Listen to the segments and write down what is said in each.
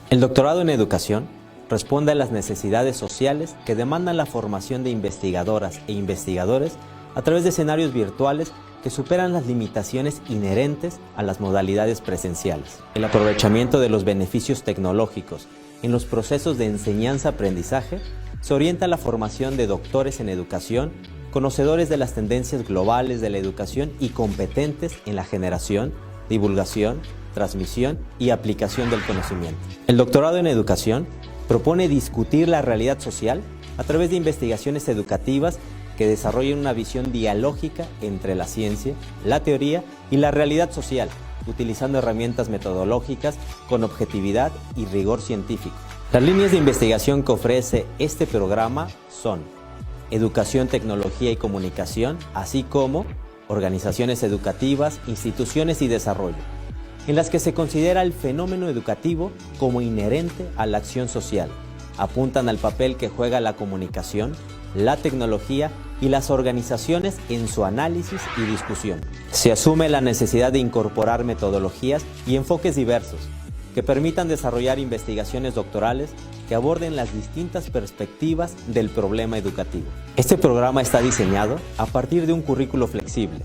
El doctorado en educación responde a las necesidades sociales que demandan la formación de investigadoras e investigadores a través de escenarios virtuales que superan las limitaciones inherentes a las modalidades presenciales. El aprovechamiento de los beneficios tecnológicos en los procesos de enseñanza-aprendizaje se orienta a la formación de doctores en educación, conocedores de las tendencias globales de la educación y competentes en la generación, divulgación, transmisión y aplicación del conocimiento. El doctorado en educación propone discutir la realidad social a través de investigaciones educativas que desarrollen una visión dialógica entre la ciencia, la teoría y la realidad social, utilizando herramientas metodológicas con objetividad y rigor científico. Las líneas de investigación que ofrece este programa son educación, tecnología y comunicación, así como organizaciones educativas, instituciones y desarrollo, en las que se considera el fenómeno educativo como inherente a la acción social. Apuntan al papel que juega la comunicación, la tecnología y las organizaciones en su análisis y discusión. Se asume la necesidad de incorporar metodologías y enfoques diversos que permitan desarrollar investigaciones doctorales que aborden las distintas perspectivas del problema educativo. Este programa está diseñado a partir de un currículo flexible,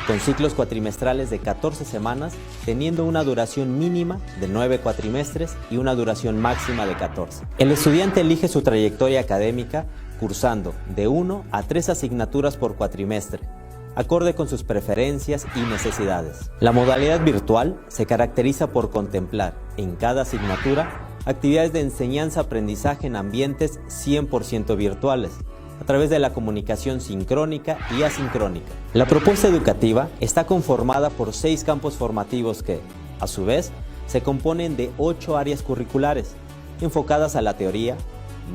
con ciclos cuatrimestrales de 14 semanas, teniendo una duración mínima de 9 cuatrimestres y una duración máxima de 14. El estudiante elige su trayectoria académica cursando de 1 a 3 asignaturas por cuatrimestre, acorde con sus preferencias y necesidades. La modalidad virtual se caracteriza por contemplar en cada asignatura actividades de enseñanza-aprendizaje en ambientes 100% virtuales, a través de la comunicación sincrónica y asincrónica. La propuesta educativa está conformada por 6 campos formativos que, a su vez, se componen de 8 áreas curriculares, enfocadas a la teoría,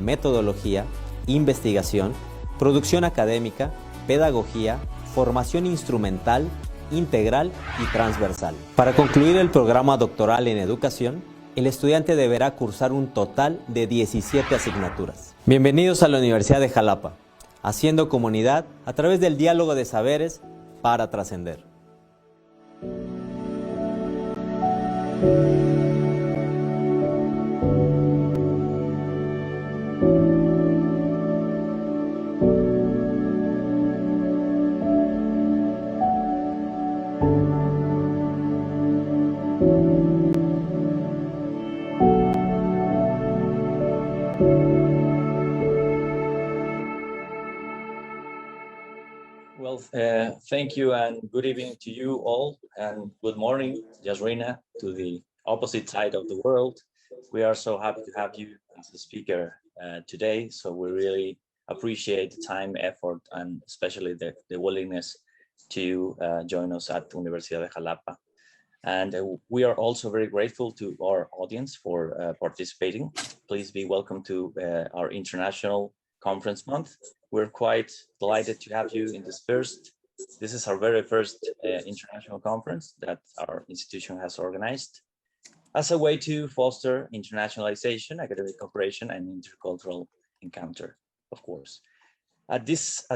metodología, investigación, producción académica, pedagogía, formación instrumental, integral y transversal. Para concluir el programa doctoral en educación, el estudiante deberá cursar un total de 17 asignaturas. Bienvenidos a la Universidad de Xalapa, haciendo comunidad a través del diálogo de saberes para trascender. Thank you and good evening to you all, and good morning, Yazrina, to the opposite side of the world. We are so happy to have you as a speaker today, so we really appreciate the time, effort, and especially the willingness to join us at Universidad de Xalapa. And we are also very grateful to our audience for participating. Please be welcome to our International Conference Month. We're quite delighted to have you in this is our very first international conference that our institution has organized as a way to foster internationalization, academic cooperation, and intercultural encounter, of course. As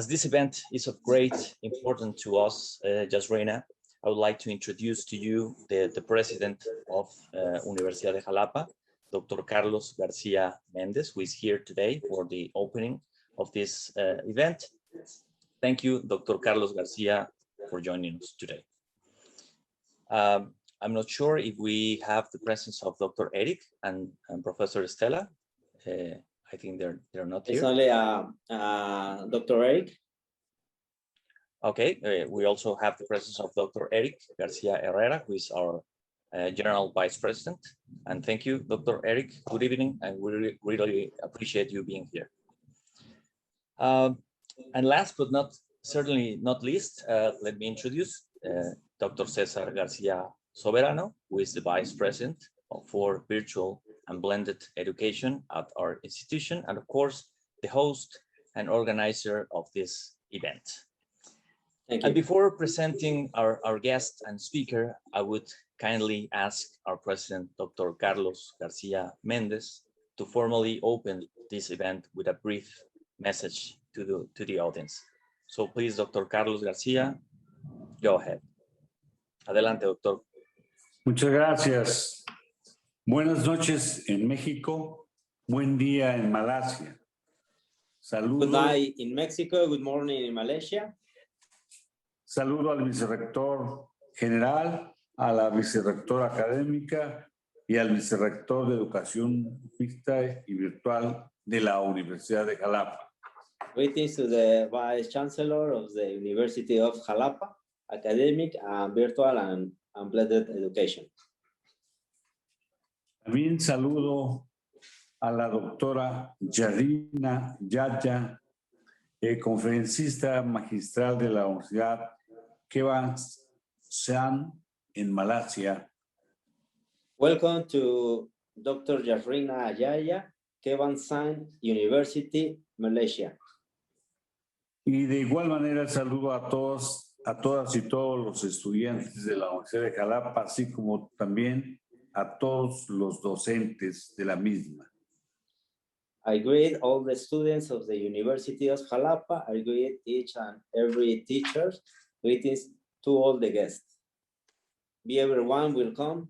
this event is of great importance to us, Yazrina, I would like to introduce to you the president of Universidad de Xalapa, Dr. Carlos Garcia Mendez, who is here today for the opening of this event. Thank you, Dr. Carlos Garcia, for joining us today. I'm not sure if we have the presence of Dr. Eric and Professor Estela. I think they're not here. It's only Dr. Eric. Okay, we also have the presence of Dr. Eric Garcia Herrera, who is our General Vice President. And thank you, Dr. Eric. Good evening, and we really appreciate you being here. And last but certainly not least, let me introduce Dr. Cesar Garcia Soberano, who is the Vice President for Virtual and Blended Education at our institution, and of course, the host and organizer of this event. Thank you. And before presenting our guest and speaker, I would kindly ask our President, Dr. Carlos Garcia Mendez, to formally open this event with a brief message to the audience. So please, Dr. Carlos Garcia, go ahead. Adelante, doctor. Muchas gracias. Buenas noches en México, buen día en Malasia. Good Saludo, night in Mexico, good morning in Malaysia. saludo al vicerrector general, a la vicerrectora académica y al vicerrector de educación mixta y virtual de la Universidad de Xalapa. Greetings to the Vice Chancellor of the University of Xalapa, academic and virtual and blended education. También saludo a la doctora Yazrina Yahya, conferencista magistral de la Universidad Kebangsaan en Malasia. Welcome to Dr. Yazrina Yahya, Kebangsaan University, Malaysia. Y de igual manera saludo a todos, a todas y todos los estudiantes de la Universidad de Xalapa, así como también a todos los docentes de la misma. I greet all the students of the University of Xalapa. I greet each and every teacher. Greetings to all the guests. Be everyone welcome.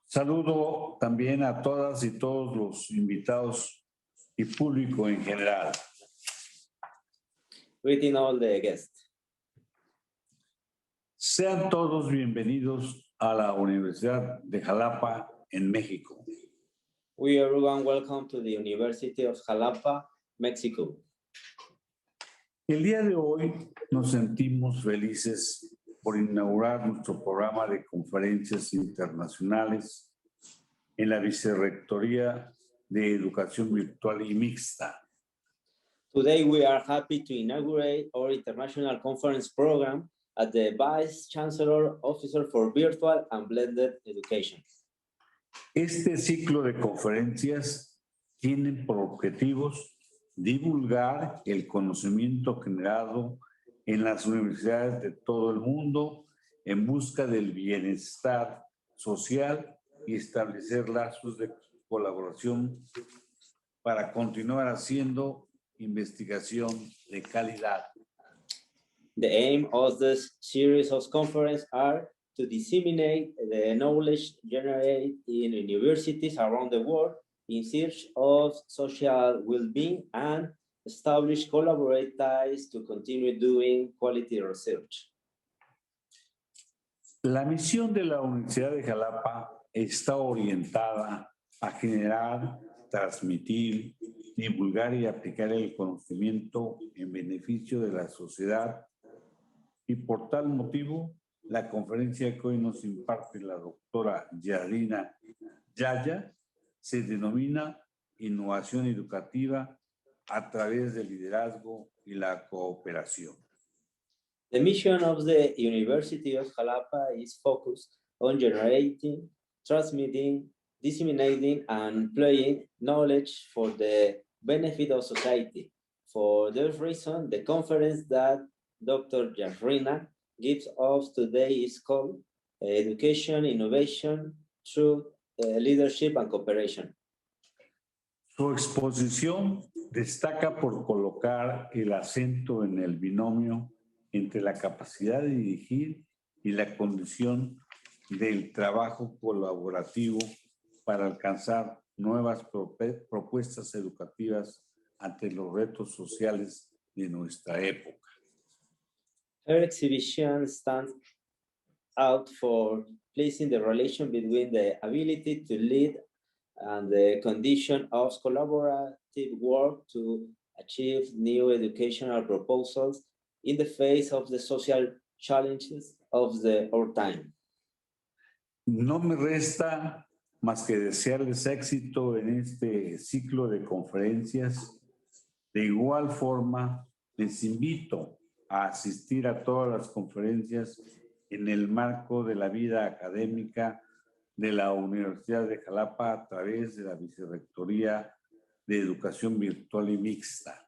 Saludo también a todas y todos los invitados y público en general. Greeting all the guests. Sean todos bienvenidos a la Universidad de Xalapa en México. We everyone welcome to the University of Xalapa, Mexico. El día de hoy nos sentimos felices por inaugurar nuestro programa de conferencias internacionales en la Vicerrectoría de Educación Virtual y Mixta. Today we are happy to inaugurate our international conference program at the Vice Chancellor Officer for Virtual and Blended Education. Este ciclo de conferencias tiene por objetivos divulgar el conocimiento generado en las universidades de todo el mundo en busca del bienestar social y establecer lazos de colaboración para continuar haciendo investigación de calidad. The aim of this series of conferences are to disseminate the knowledge generated in universities around the world in search of social well-being and establish collaborative ties to continue doing quality research. La misión de la Universidad de Xalapa está orientada a generar, transmitir, divulgar y aplicar el conocimiento en beneficio de la sociedad y por tal motivo la conferencia que hoy nos imparte la doctora Yazrina Yahya se denomina Innovación Educativa a través del liderazgo y la cooperación. The mission of the University of Xalapa is focused on generating, transmitting, disseminating, and applying knowledge for the benefit of society. For this reason, the conference that Dr. Yazrina gives us today is called Education, Innovation through Leadership and Cooperation. Su exposición destaca por colocar el acento en el binomio entre la capacidad de dirigir y la condición del trabajo colaborativo para alcanzar nuevas propuestas educativas ante los retos sociales de nuestra época. Her exhibition stands out for placing the relation between the ability to lead and the condition of collaborative work to achieve new educational proposals in the face of the social challenges of our time. No me resta más que desearles éxito en este ciclo de conferencias. De igual forma, les invito a asistir a todas las conferencias en el marco de la vida académica de la Universidad de Xalapa a través de la Vicerrectoría de Educación Virtual y Mixta.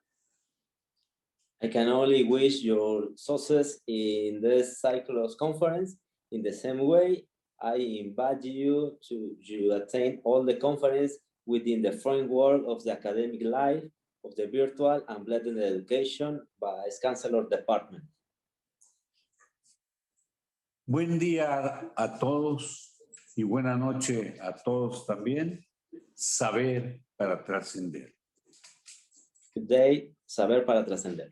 I can only wish your success in this cycle of conference. In the same way, I invite you to attend all the conferences within the framework of the academic life of the virtual and blended education by Chancellor Department. Buen día a todos. y buena noche a todos también. Saber para trascender. Good day, saber para trascender.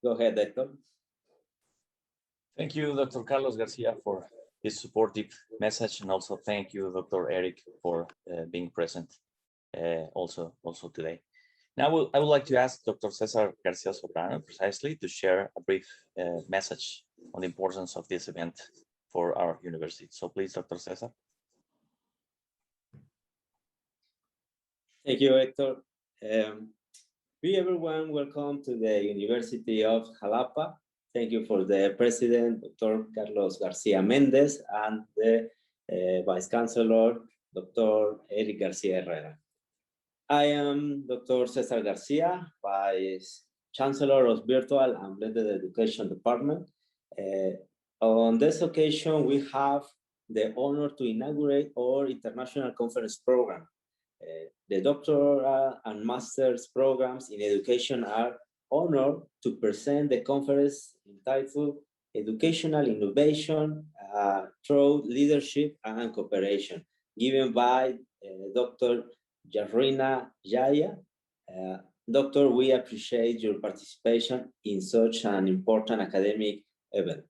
Go ahead, Hector. Thank you, Dr. Carlos Garcia, for his supportive message, and also thank you, Dr. Eric, for being present also today. Now, I would like to ask Dr. Cesar Garcia Sobrano precisely to share a brief message on the importance of this event for our university. So please, Dr. Cesar. Thank you, Hector. We everyone, welcome to the University of Xalapa. Thank you for the President, Dr. Carlos Garcia Mendez, and the Vice Chancellor, Dr. Eric Garcia Herrera. I am Dr. Cesar Garcia, Vice Chancellor of Virtual and Blended Education Department. On this occasion, we have the honor to inaugurate our international conference program. The doctoral and master's programs in education are honored to present the conference entitled Educational Innovation Through Leadership and Cooperation, given by Dr. Yazrina Yahya. Doctor, we appreciate your participation in such an important academic event.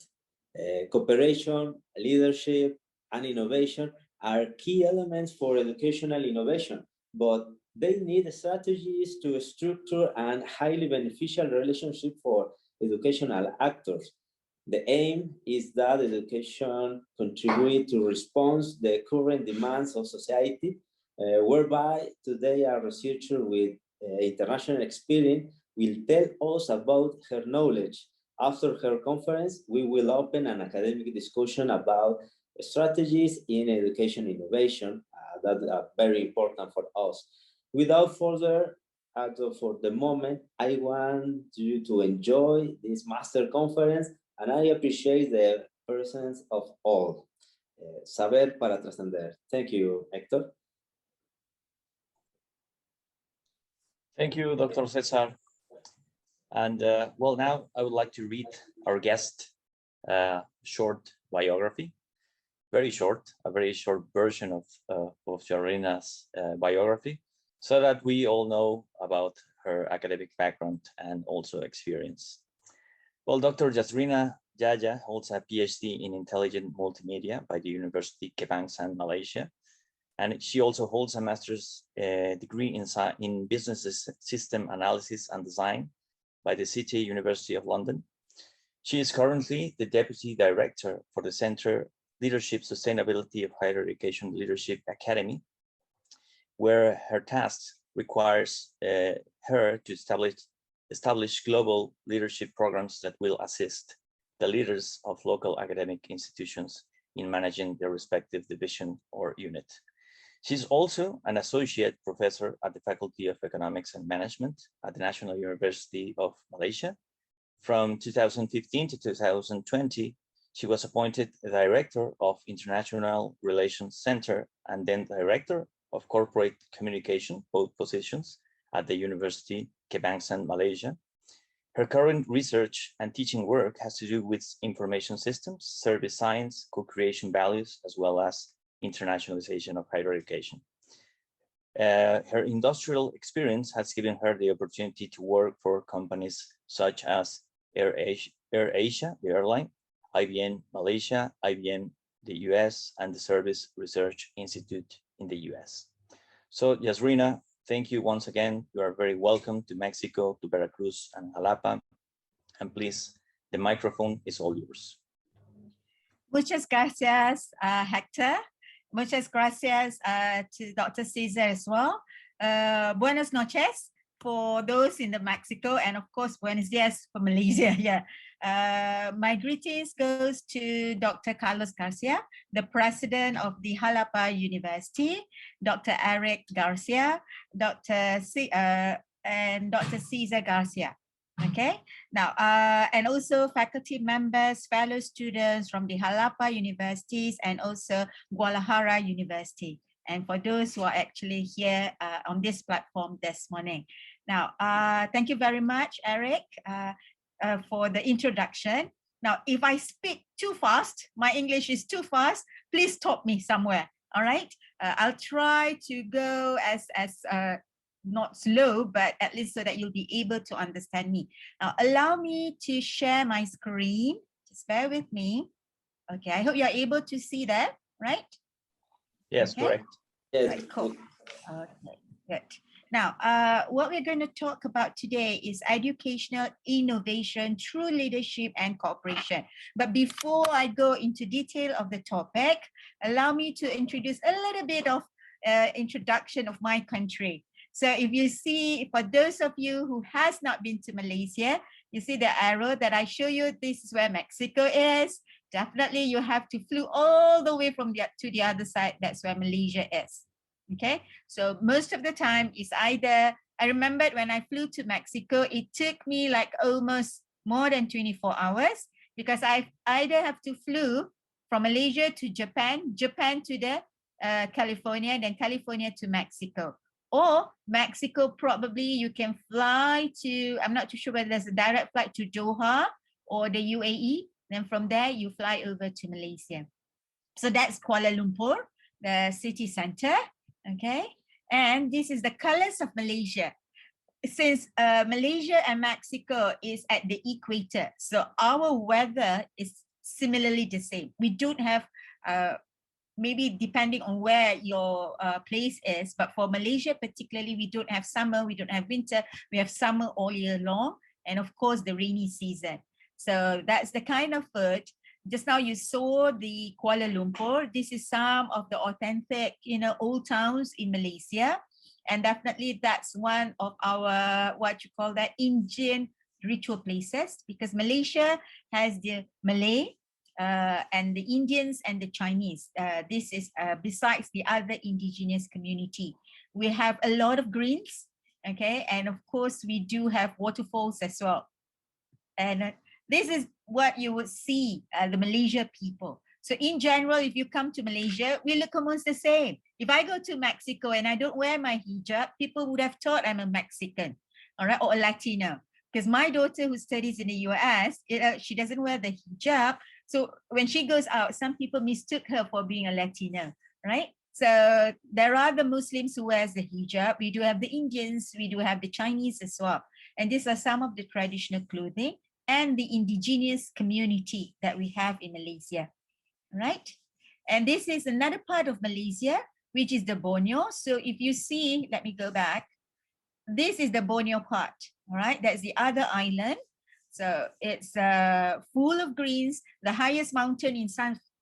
Cooperation, leadership, and innovation are key elements for educational innovation, but they need strategies to structure and highly beneficial relationship for educational actors. The aim is that education contribute to respond to the current demands of society, whereby today a researcher with international experience will tell us about her knowledge. After her conference, we will open an academic discussion about strategies in education innovation that are very important for us. Without further ado, for the moment, I want you to enjoy this master conference, and I appreciate the presence of all. Saber para trascender. Thank you, Hector. Thank you, Dr. Cesar. And well, now I would like to read our guest short biography. Very short, a very short version of Yazrina's biography, so that we all know about her academic background and also experience. Well, Dr. Yazrina Yahya holds a PhD in Intelligent Multimedia by the University Kebangsaan, Malaysia. And she also holds a master's degree in Business System Analysis and Design by the City University of London. She is currently the Deputy Director for the Center Leadership Sustainability of Higher Education Leadership Academy, where her task requires her to establish global leadership programs that will assist the leaders of local academic institutions in managing their respective division or unit. She's also an associate professor at the Faculty of Economics and Management at the National University of Malaysia. From 2015 to 2020, she was appointed Director of International Relations Center and then Director of Corporate Communication, both positions, at the University Kebangsaan, Malaysia. Her current research and teaching work has to do with information systems, service science, co-creation values, as well as internationalization of higher education. Her industrial experience has given her the opportunity to work for companies such as AirAsia, the airline, IBM Malaysia, IBM the US, and the Service Research Institute in the US. So Yazrina, thank you once again. You are very welcome to Mexico, to Veracruz and Xalapa. And please, the microphone is all yours. Muchas gracias, Hector. Muchas gracias to Dr. Cesar as well. Buenas noches for those in the Mexico, and of course, buenos dias for Malaysia. Yeah. My greetings goes to Dr. Carlos Garcia, the president of the Xalapa University, Dr. Eric Garcia, and Dr. Cesar Garcia. Okay, now, and also faculty members, fellow students from the Xalapa universities and also Guadalajara University. And for those who are actually here on this platform this morning. Now, thank you very much, Eric, for the introduction. Now, if I speak too fast, my English is too fast, please stop me somewhere. All right. I'll try to go as not slow, but at least so that you'll be able to understand me. Now, allow me to share my screen. Just bear with me. Okay, I hope you're able to see that, right? Yes, Okay. correct. Yes. Right, cool. Okay, good. Now, what we're going to talk about today is educational innovation through leadership and cooperation. But before I go into detail of the topic, allow me to introduce a little bit of introduction of my country. So if you see, for those of you who has not been to Malaysia, you see the arrow that I show you, this is where Mexico is. Definitely you have to flew all the way from to the other side. That's where Malaysia is. Okay, so most of the time is either, I remembered when I flew to Mexico, it took me like almost more than 24 hours because I either have to flew from Malaysia to Japan, Japan to the California, then California to Mexico. Or Mexico, probably you can fly to, I'm not too sure whether there's a direct flight to Doha or the UAE. Then from there, you fly over to Malaysia. So that's Kuala Lumpur, the city center. Okay, and this is the colors of Malaysia. Since Malaysia and Mexico is at the equator, so our weather is similarly the same. We don't have, maybe depending on where your place is, but for Malaysia particularly, we don't have summer, we don't have winter, we have summer all year long, and of course the rainy season. So that's the kind of food. Just now you saw the Kuala Lumpur. This is some of the authentic, old towns in Malaysia. And definitely that's one of our, what you call that, Indian ritual places, because Malaysia has the Malay and the Indians and the Chinese. This is besides the other indigenous community. We have a lot of greens, okay? And of course, we do have waterfalls as well. And this is what you would see, the Malaysia people. So in general, if you come to Malaysia, we look almost the same. If I go to Mexico and I don't wear my hijab, people would have thought I'm a Mexican, all right, or a Latino. Because my daughter who studies in the US, she doesn't wear the hijab. So when she goes out, some people mistook her for being a Latino, right? So there are the Muslims who wears the hijab. We do have the Indians. We do have the Chinese as well. And these are some of the traditional clothing and the indigenous community that we have in Malaysia, right? And this is another part of Malaysia, which is the Borneo. So if you see, let me go back. This is the Borneo part, all right? That's the other island. So it's full of greens. The highest mountain in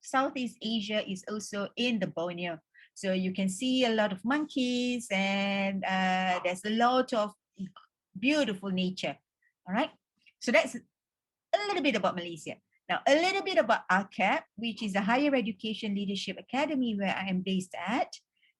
Southeast Asia is also in the Borneo. So you can see a lot of monkeys and there's a lot of beautiful nature, all right? So that's a little bit about Malaysia. Now, a little bit about ARCAB, which is a Higher Education Leadership Academy where I am based at.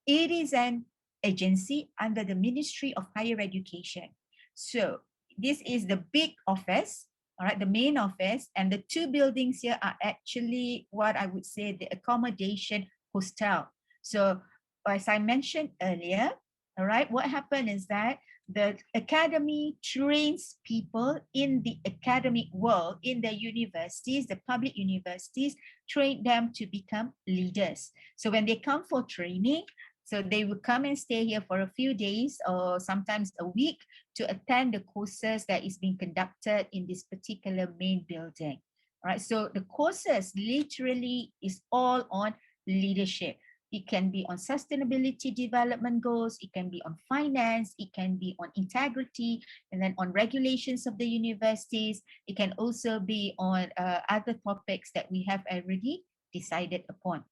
It is an agency under the Ministry of Higher Education. So this is the big office, all right, the main office, and the two buildings here are actually what I would say the accommodation hostel. So as I mentioned earlier, all right, what happened is that the academy trains people in the academic world, in the universities, the public universities, train them to become leaders. So when they come for training, so they will come and stay here for a few days or sometimes a week to attend the courses that is being conducted in this particular main building. All right, so the courses literally is all on leadership. It can be on sustainability development goals, it can be on finance, it can be on integrity, and then on regulations of the universities. It can also be on other topics that we have already decided upon.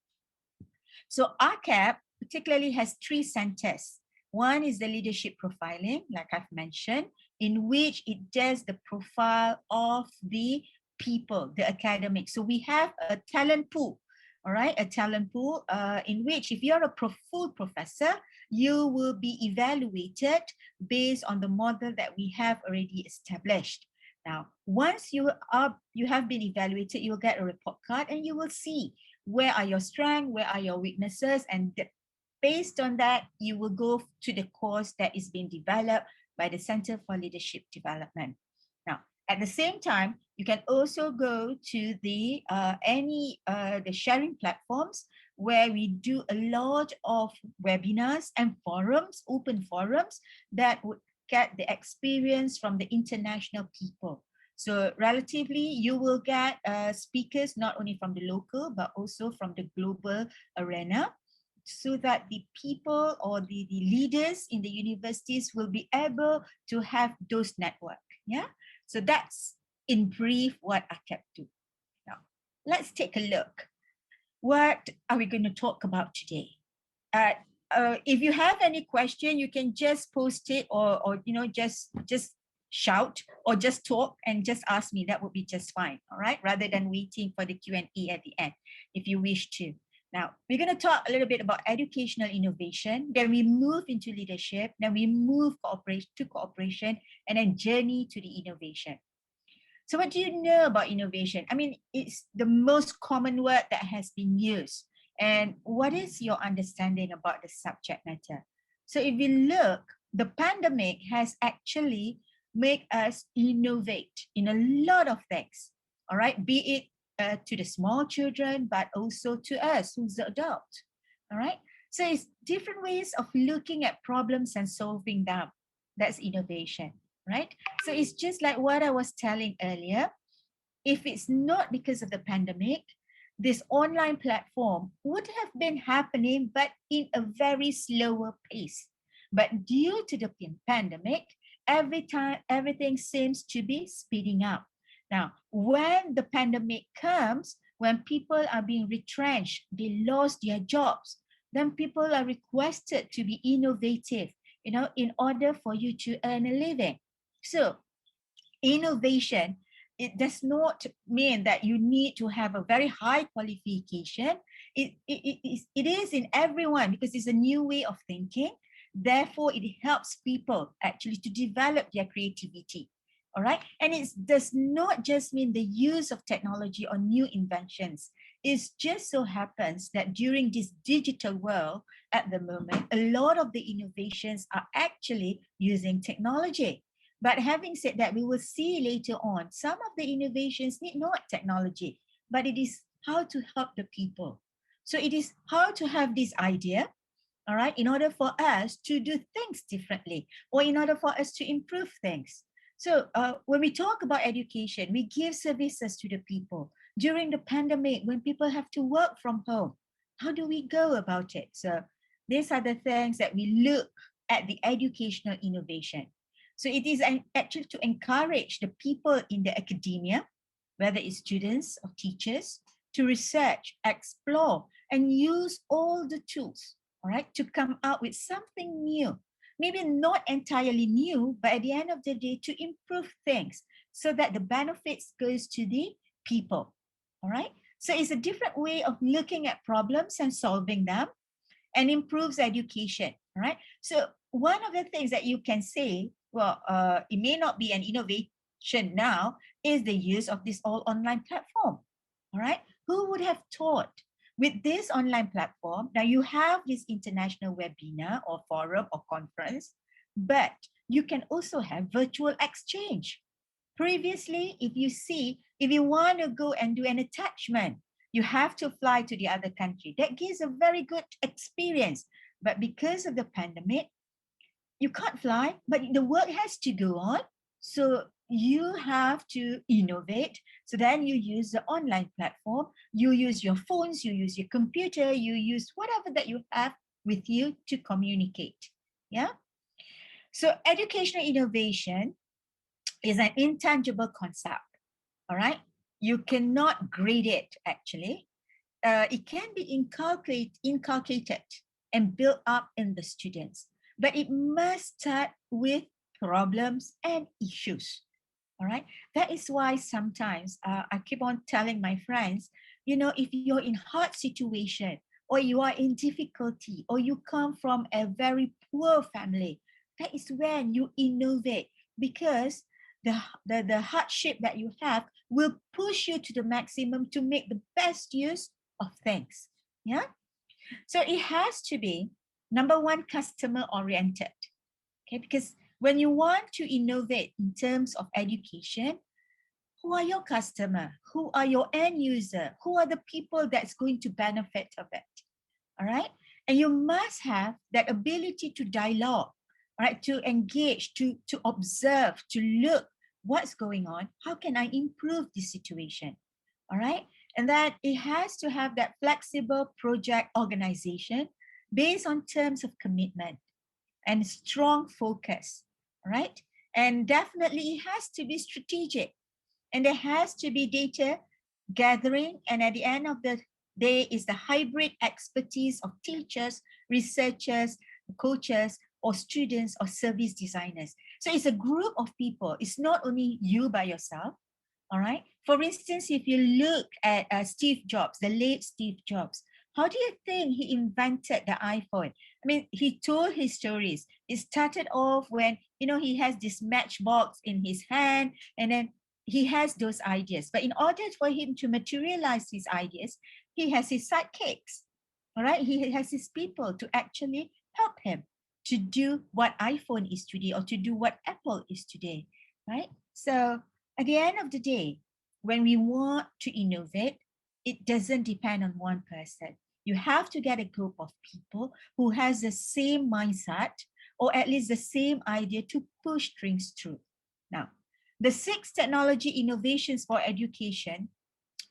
So ARCAB particularly has 3 centers. One is the leadership profiling, like I've mentioned, in which it does the profile of the people, the academics. So we have a talent pool. All right, a talent pool in which if you're a full professor, you will be evaluated based on the model that we have already established. Now, once you have been evaluated, you'll get a report card and you will see where are your strengths, where are your weaknesses, and based on that, you will go to the course that is being developed by the Center for Leadership Development. Now, at the same time, You can also go to the the sharing platforms where we do a lot of webinars and forums, open forums that would get the experience from the international people. So relatively, you will get speakers not only from the local, but also from the global arena, so that the people or the leaders in the universities will be able to have those network. Yeah. So that's in brief what ARCAB do. Now, let's take a look. What are we going to talk about today? If you have any question, you can just post it or just shout or just talk and just ask me. That would be just fine. All right. Rather than waiting for the Q&A at the end, if you wish to. Now, we're going to talk a little bit about educational innovation. Then we move into leadership. Then we move to cooperation, and then journey to the innovation. So what do you know about innovation? I mean, it's the most common word that has been used. And what is your understanding about the subject matter? So if you look, the pandemic has actually made us innovate in a lot of things, all right? Be it to the small children, but also to us who's the adult, all right? So it's different ways of looking at problems and solving them. That's innovation, right? So it's just like what I was telling earlier. If it's not because of the pandemic, this online platform would have been happening, but in a very slower pace. But due to the pandemic, everything seems to be speeding up. Now, when the pandemic comes, when people are being retrenched, they lost their jobs, then people are requested to be innovative, in order for you to earn a living. So innovation, it does not mean that you need to have a very high qualification. It is in everyone because it's a new way of thinking. Therefore, it helps people actually to develop their creativity. All right. And it does not just mean the use of technology or new inventions. It just so happens that during this digital world at the moment, a lot of the innovations are actually using technology. But having said that, we will see later on, some of the innovations need not technology, but it is how to help the people. So it is how to have this idea, all right, in order for us to do things differently or in order for us to improve things. So when we talk about education, we give services to the people. During the pandemic, when people have to work from home, how do we go about it? So these are the things that we look at the educational innovation. So it is actually to encourage the people in the academia, whether it's students or teachers, to research, explore, and use all the tools, all right, to come out with something new. Maybe not entirely new, but at the end of the day, to improve things so that the benefits goes to the people, all right? So it's a different way of looking at problems and solving them and improves education, all right? So one of the things that you can say, well, it may not be an innovation now, is the use of this all online platform, all right? Who would have thought with this online platform, now you have this international webinar or forum or conference, but you can also have virtual exchange. Previously, if you want to go and do an attachment, you have to fly to the other country. That gives a very good experience. But because of the pandemic, you can't fly, but the work has to go on. So you have to innovate. So then you use the online platform, you use your phones, you use your computer, you use whatever that you have with you to communicate. Yeah. So educational innovation is an intangible concept. All right. You cannot grade it actually. It can be inculcated and built up in the students, but it must start with problems and issues. All right. That is why sometimes I keep on telling my friends, if you're in hard situation or you are in difficulty or you come from a very poor family, that is when you innovate, because the hardship that you have will push you to the maximum to make the best use of things. Yeah. So it has to be, number one, customer oriented. Okay, because when you want to innovate in terms of education, who are your customer? Who are your end user? Who are the people that's going to benefit of it? All right. And you must have that ability to dialogue, right? To engage, to observe, to look what's going on. How can I improve the situation? All right. And that it has to have that flexible project organization based on terms of commitment and strong focus. All right. And definitely it has to be strategic. And there has to be data gathering. And at the end of the day is the hybrid expertise of teachers, researchers, coaches, or students or service designers. So it's a group of people. It's not only you by yourself. All right. For instance, if you look at Steve Jobs, the late Steve Jobs, how do you think he invented the iPhone? I mean, he told his stories. It started off when, he has this matchbox in his hand, and then he has those ideas. But in order for him to materialize his ideas, he has his sidekicks. All right. He has his people to actually help him to do what iPhone is today or to do what Apple is today. Right. So at the end of the day, when we want to innovate, it doesn't depend on one person. You have to get a group of people who has the same mindset or at least the same idea to push things through. Now, the 6 technology innovations for education,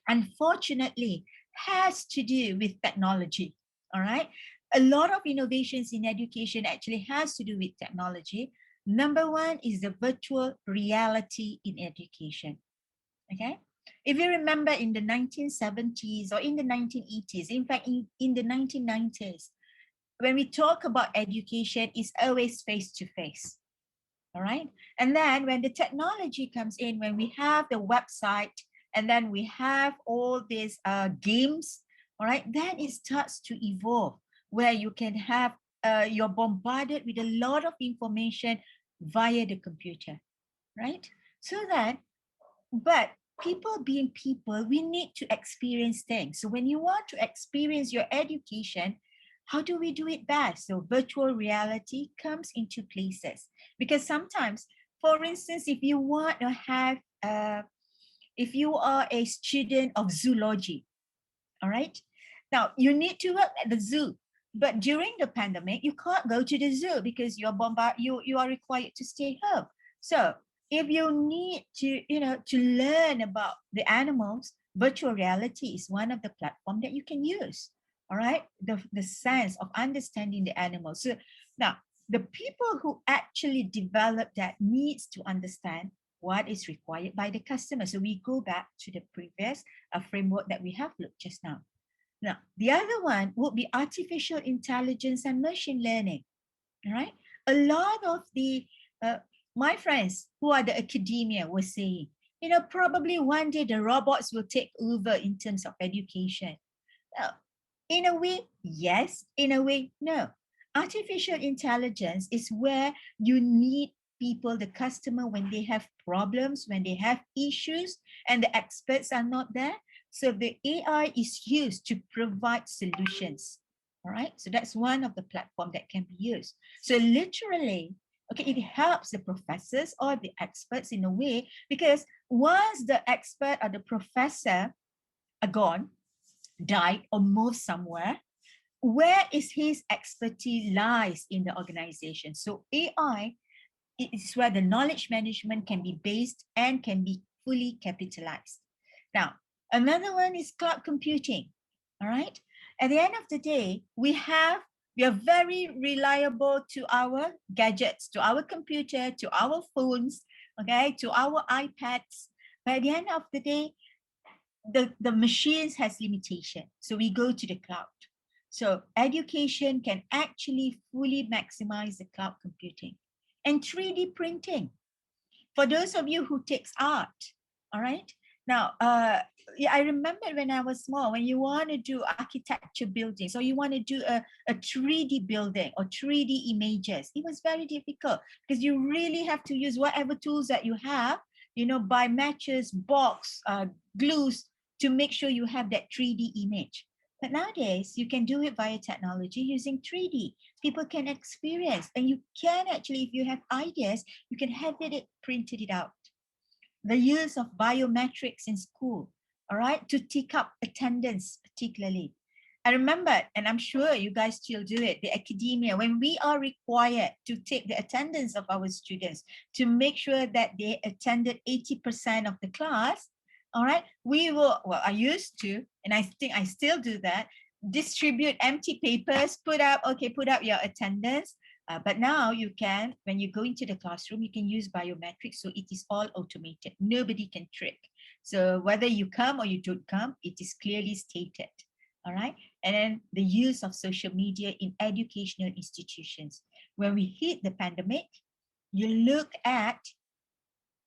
unfortunately, has to do with technology. All right. A lot of innovations in education actually has to do with technology. Number 1 is the virtual reality in education. Okay. If you remember in the 1970s or in the 1980s, in fact, in the 1990s, when we talk about education, it's always face-to-face. All right. And then when the technology comes in, when we have the website, and then we have all these games, all right, then it starts to evolve where you can have, you're bombarded with a lot of information via the computer, right? So that, but people being people, we need to experience things. So when you want to experience your education, how do we do it best? So virtual reality comes into places because sometimes, for instance, if you want to have, if you are a student of zoology, all right, now you need to work at the zoo. But during the pandemic, you can't go to the zoo because you're you are required to stay home. So if you need to, to learn about the animals, virtual reality is one of the platforms that you can use. All right, the sense of understanding the animals. So now the people who actually develop that needs to understand what is required by the customer. So we go back to the previous framework that we have looked just now. Now, the other one would be artificial intelligence and machine learning. All right. A lot of the, my friends who are the academia were saying, probably one day the robots will take over in terms of education. In a way, yes. In a way, no. Artificial intelligence is where you need people, the customer, when they have problems, when they have issues, and the experts are not there. So the AI is used to provide solutions. All right. So that's one of the platforms that can be used. So literally, okay, it helps the professors or the experts in a way, because once the expert or the professor are gone, died, or moved somewhere, where is his expertise lies in the organization. So AI is where the knowledge management can be based and can be fully capitalized. Now, another one is cloud computing. All right. At the end of the day, we are very reliable to our gadgets, to our computer, to our phones, okay, to our iPads. But at the end of the day, the machines has limitation. So we go to the cloud. So education can actually fully maximize the cloud computing. And 3D printing. For those of you who takes art, all right? Now, yeah, I remember when I was small, when you want to do architecture buildings or you want to do a 3D building or 3D images, it was very difficult because you really have to use whatever tools that you have, buy matches, box, glues to make sure you have that 3D image. But nowadays, you can do it via technology using 3D. People can experience, and you can actually, if you have ideas, you can have it printed it out. the use of biometrics in school, all right, to tick up attendance particularly. I remember, and I'm sure you guys still do it, the academia, when we are required to take the attendance of our students to make sure that they attended 80% of the class, all right, we will, well, I used to, and I think I still do that, distribute empty papers, put up your attendance. But now you can, when you go into the classroom, you can use biometrics, so it is all automated. Nobody can trick. So whether you come or you don't come, it is clearly stated. All right. And then the use of social media in educational institutions. When we hit the pandemic, you look at,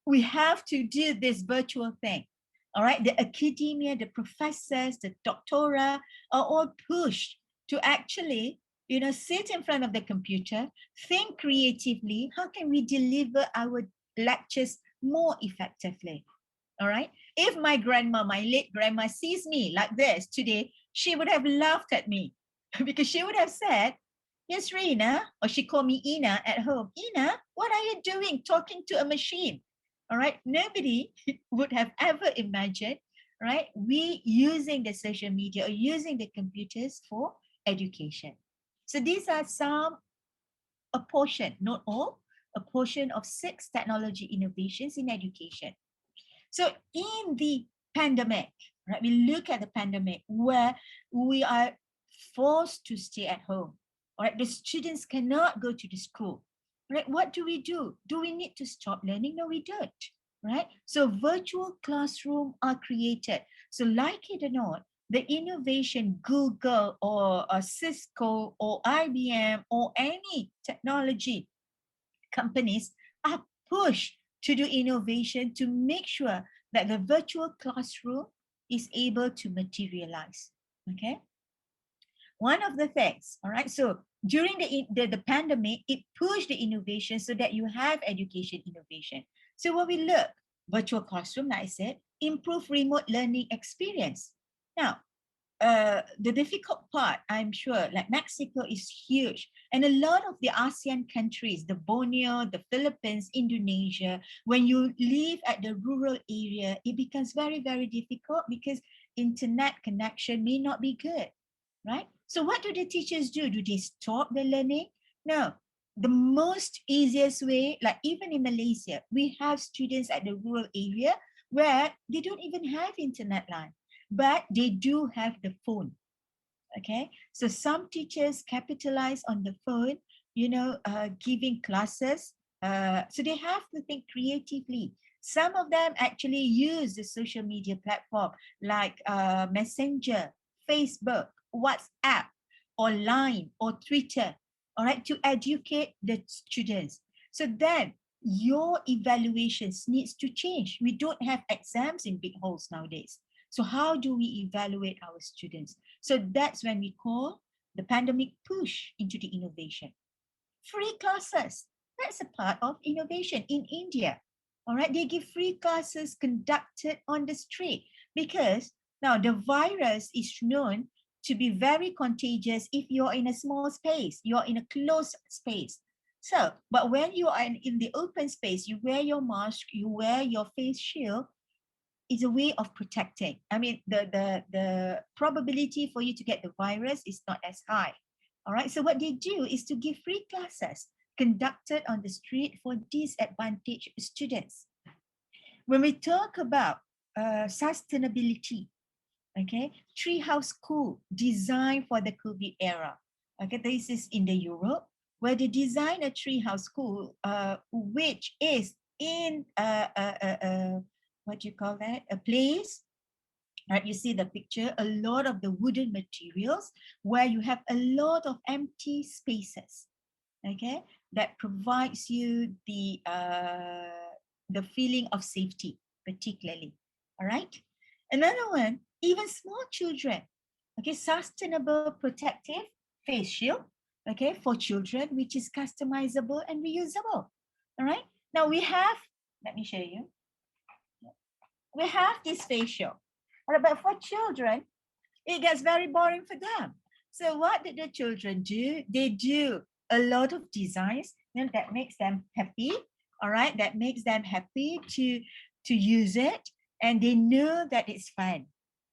we have to do this virtual thing. All right. The academia, the professors, the doctora are all pushed to actually, sit in front of the computer, think creatively. How can we deliver our lectures more effectively? All right. If my grandma, my late grandma, sees me like this today, she would have laughed at me because she would have said, Yazrina, or she called me Ina at home. Ina, what are you doing talking to a machine? All right. Nobody would have ever imagined, right, we using the social media or using the computers for education. So these are a portion, not all, a portion of 6 technology innovations in education. So in the pandemic, right, we look at the pandemic where we are forced to stay at home. All right, the students cannot go to the school. Right, what do? Do we need to stop learning? No, we don't. Right, so virtual classroom are created. So like it or not, the innovation Google or Cisco or IBM or any technology companies are pushed to do innovation to make sure that the virtual classroom is able to materialize. Okay. One of the things, all right, so during the pandemic, it pushed the innovation so that you have education innovation. So when we look, virtual classroom, like I said, improve remote learning experience. Now, the difficult part, I'm sure, like Mexico is huge. And a lot of the ASEAN countries, the Borneo, the Philippines, Indonesia, when you live at the rural area, it becomes very, very difficult because internet connection may not be good, right? So what do the teachers do? Do they stop the learning? No. The most easiest way, like even in Malaysia, we have students at the rural area where they don't even have internet line, but they do have the phone. Okay, so some teachers capitalize on the phone, giving classes. So they have to think creatively. Some of them actually use the social media platform like Messenger, Facebook, WhatsApp, or Line, or Twitter, all right, to educate the students. So then your evaluations needs to change. We don't have exams in big halls nowadays. So how do we evaluate our students? So that's when we call the pandemic push into the innovation. Free classes, that's a part of innovation in India. All right, they give free classes conducted on the street because now the virus is known to be very contagious if you're in a small space, you're in a closed space. So, but when you are in the open space, you wear your mask, you wear your face shield, is a way of protecting. I mean, the probability for you to get the virus is not as high. All right, so what they do is to give free classes conducted on the street for disadvantaged students. When we talk about sustainability, okay, treehouse school designed for the COVID era. Okay, this is in the Europe where they design a treehouse school, which is in what do you call that? A place, right? You see the picture, a lot of the wooden materials where you have a lot of empty spaces, okay? That provides you the feeling of safety, particularly, all right? Another one, even small children, okay? Sustainable protective face shield, okay? For children, which is customizable and reusable, all right? Now we have, let me show you. We have this facial, but for children, it gets very boring for them. So what did the children do? They do a lot of designs that makes them happy, all right? That makes them happy to to use it, and they know that it's fun,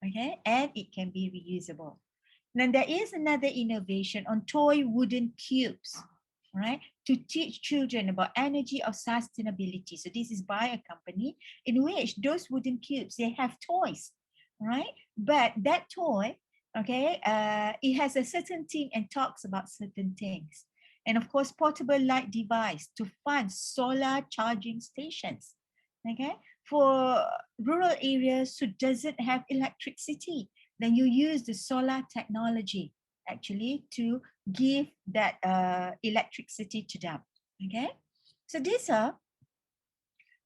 okay, and it can be reusable. Then there is another innovation on toy wooden cubes, right, to teach children about energy of sustainability. So this is by a company in which those wooden cubes, they have toys, right? But that toy, okay, it has a certain thing and talks about certain things. And of course, portable light device to fund solar charging stations, okay? For rural areas who doesn't have electricity, then you use the solar technology actually to give that electricity to them, okay? So these are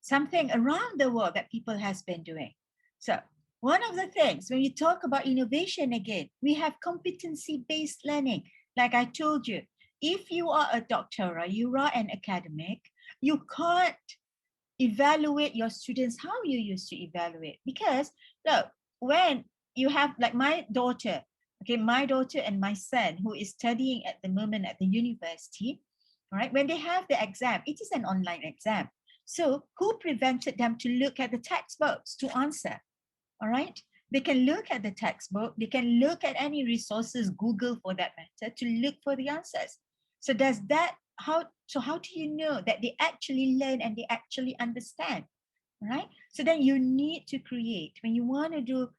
something around the world that people has been doing. So one of the things, when you talk about innovation again, we have competency-based learning. Like I told you, if you are a doctor or you are an academic, you can't evaluate your students how you used to evaluate. Because look, when you have like my daughter, okay, my daughter and my son who is studying at the moment at the university, all right, when they have the exam, it is an online exam. So who prevented them to look at the textbooks to answer? All right, they can look at the textbook, they can look at any resources, Google for that matter, to look for the answers. So does that, how do you know that they actually learn and they actually understand, right? So then you need to create, when you want to do,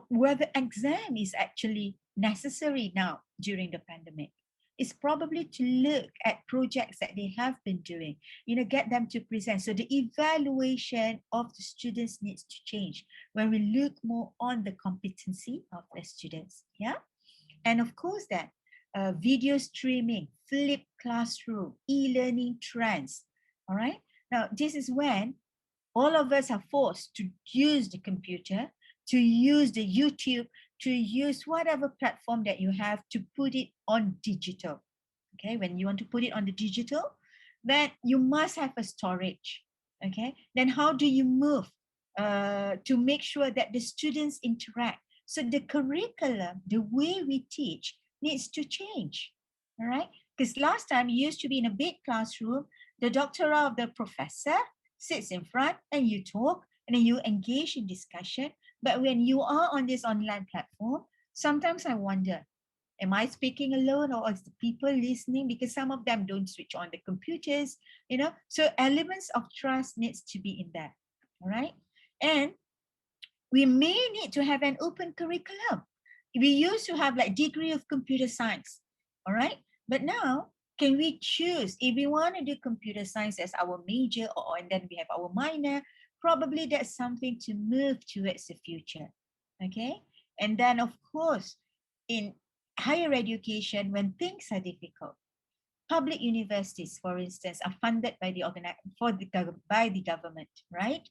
whether exam is actually necessary now during the pandemic, is probably to look at projects that they have been doing, get them to present. So the evaluation of the students needs to change when we look more on the competency of the students, yeah? And of course that video streaming, flipped classroom, e-learning trends, all right? Now, this is when all of us are forced to use the computer, to use the YouTube, to use whatever platform that you have to put it on digital, okay? When you want to put it on the digital, then you must have a storage, okay? Then how do you move to make sure that the students interact? So the curriculum, the way we teach needs to change, all right? Because last time it used to be in a big classroom, the doctorate of the professor sits in front and you talk and then you engage in discussion. But when you are on this online platform, sometimes I wonder, am I speaking alone or is the people listening? Because some of them don't switch on the computers, so elements of trust needs to be in there, all right? And we may need to have an open curriculum. We used to have like degree of computer science, all right? But now, can we choose if we want to do computer science as our major and then we have our minor? Probably that's something to move towards the future, okay? And then of course, in higher education, when things are difficult, public universities, for instance, are funded by by the government, right?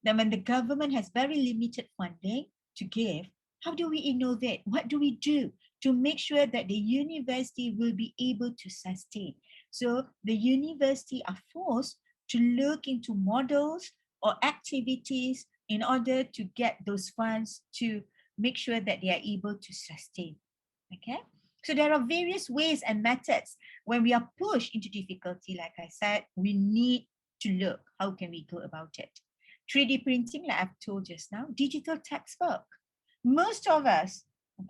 Then when the government has very limited funding to give, how do we innovate? What do we do to make sure that the university will be able to sustain? So the university are forced to look into models or activities in order to get those funds to make sure that they are able to sustain, okay? So there are various ways and methods. When we are pushed into difficulty, like I said, we need to look, how can we go about it? 3D printing, like I've told just now, digital textbook. Most of us,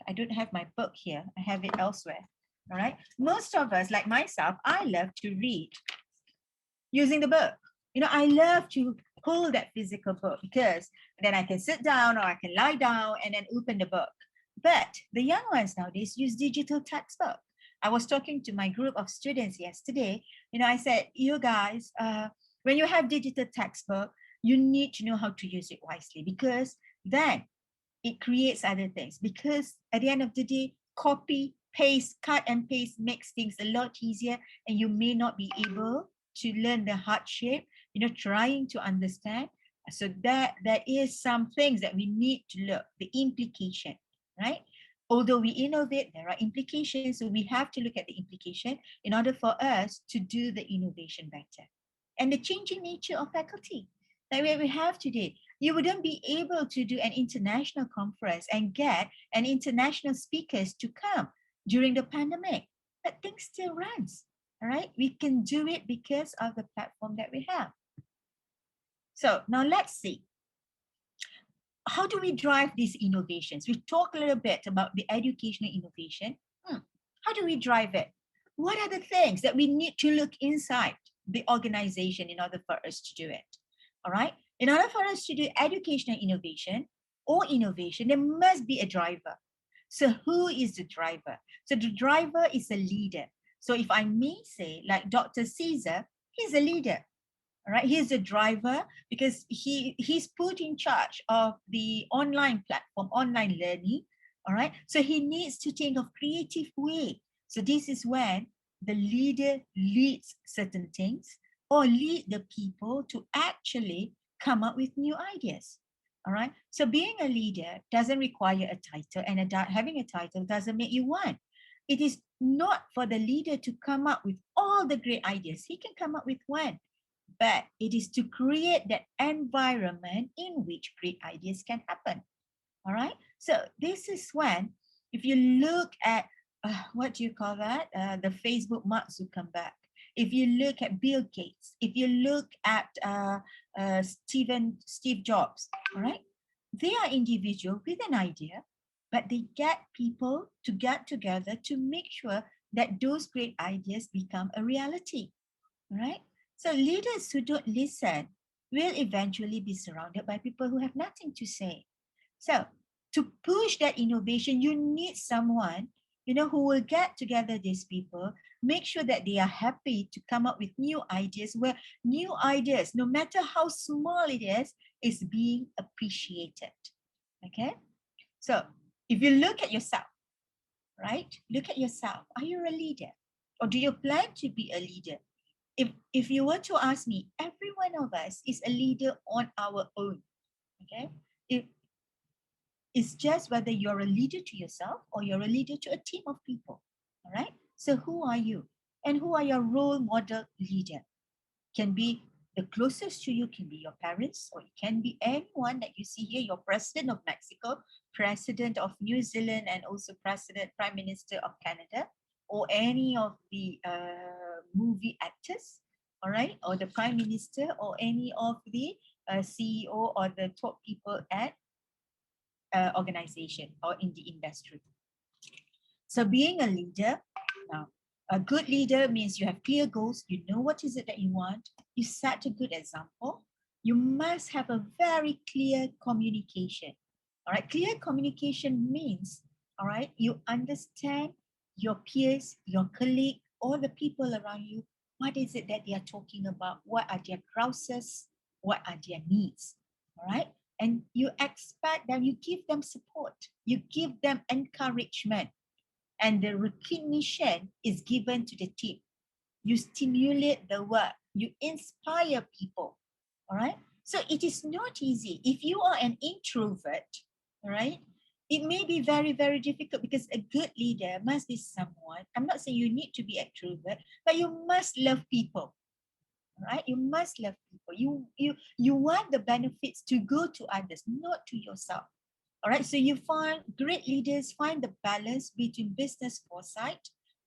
I don't have my book here, I have it elsewhere, all right? Most of us, like myself, I love to read using the book. I love to hold that physical book because then I can sit down or I can lie down and then open the book. But the young ones nowadays use digital textbook. I was talking to my group of students yesterday. I said, you guys, when you have digital textbook, you need to know how to use it wisely because then it creates other things. Because at the end of the day, copy, paste, cut and paste makes things a lot easier and you may not be able to learn the hardship, trying to understand. So that there is some things that we need to look, the implication, right? Although we innovate, there are implications. So we have to look at the implication in order for us to do the innovation better. And the changing nature of faculty, like what we have today, you wouldn't be able to do an international conference and get an international speakers to come during the pandemic, but things still runs, all right? We can do it because of the platform that we have. So now let's see, how do we drive these innovations? We talk a little bit about the educational innovation. How do we drive it? What are the things that we need to look inside the organization in order for us to do it? All right. In order for us to do educational innovation or innovation, there must be a driver. So who is the driver? So the driver is a leader. So if I may say, like Dr. Caesar, he's a leader. All right, he's a driver because he's put in charge of the online platform, online learning. All right, so he needs to think of creative way. So this is when the leader leads certain things or lead the people to actually come up with new ideas. All right, so being a leader doesn't require a title, and having a title doesn't make you one. It is not for the leader to come up with all the great ideas. He can come up with one, but it is to create that environment in which great ideas can happen. All right. So this is when, if you look at what do you call that? The Facebook Mark Zuckerberg. If you look at Bill Gates, if you look at Steve Jobs, all right, they are individuals with an idea, but they get people to get together to make sure that those great ideas become a reality. All right. So leaders who don't listen will eventually be surrounded by people who have nothing to say. So to push that innovation, you need someone, who will get together these people, make sure that they are happy to come up with new ideas, where new ideas, no matter how small it is being appreciated. Okay. So if you look at yourself, right? Look at yourself. Are you a leader? Or do you plan to be a leader? If you were to ask me, every one of us is a leader on our own. Okay. It's just whether you're a leader to yourself or you're a leader to a team of people. All right. So who are you? And who are your role model leader? Can be the closest to you, can be your parents, or it can be anyone that you see here, your president of Mexico, president of New Zealand, and also prime minister of Canada, or any of the movie actors, all right, or the prime minister, or any of the CEO or the top people at organization or in the industry. So being a leader, now, a good leader means you have clear goals, you know what is it that you want, you set a good example, you must have a very clear communication. All right, clear communication means, all right, you understand your peers, your colleague, all the people around you, what is it that they are talking about, what are their grouses, what are their needs, all right? And you expect them, you give them support, you give them encouragement, and the recognition is given to the team. You stimulate the work, you inspire people, all right? So it is not easy. If you are an introvert, all right, it may be very, very difficult because a good leader must be someone, I'm not saying you need to be extrovert, but you must love people, right? You must love people. You want the benefits to go to others, not to yourself. All right, so you find great leaders find the balance between business foresight,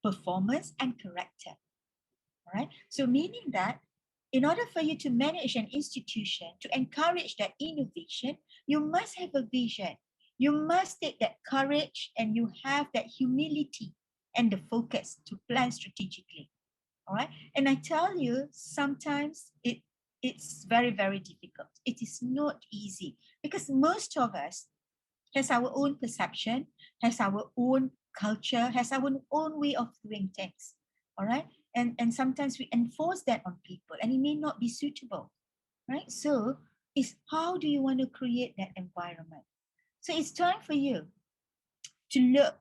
performance, and character. All right, so meaning that in order for you to manage an institution, to encourage that innovation, you must have a vision. You must take that courage and you have that humility and the focus to plan strategically. All right, and I tell you, sometimes it's very, very difficult. It is not easy because most of us has our own perception, has our own culture, has our own way of doing things. All right. And sometimes we enforce that on people and it may not be suitable. Right. So it's how do you want to create that environment? So it's time for you to look.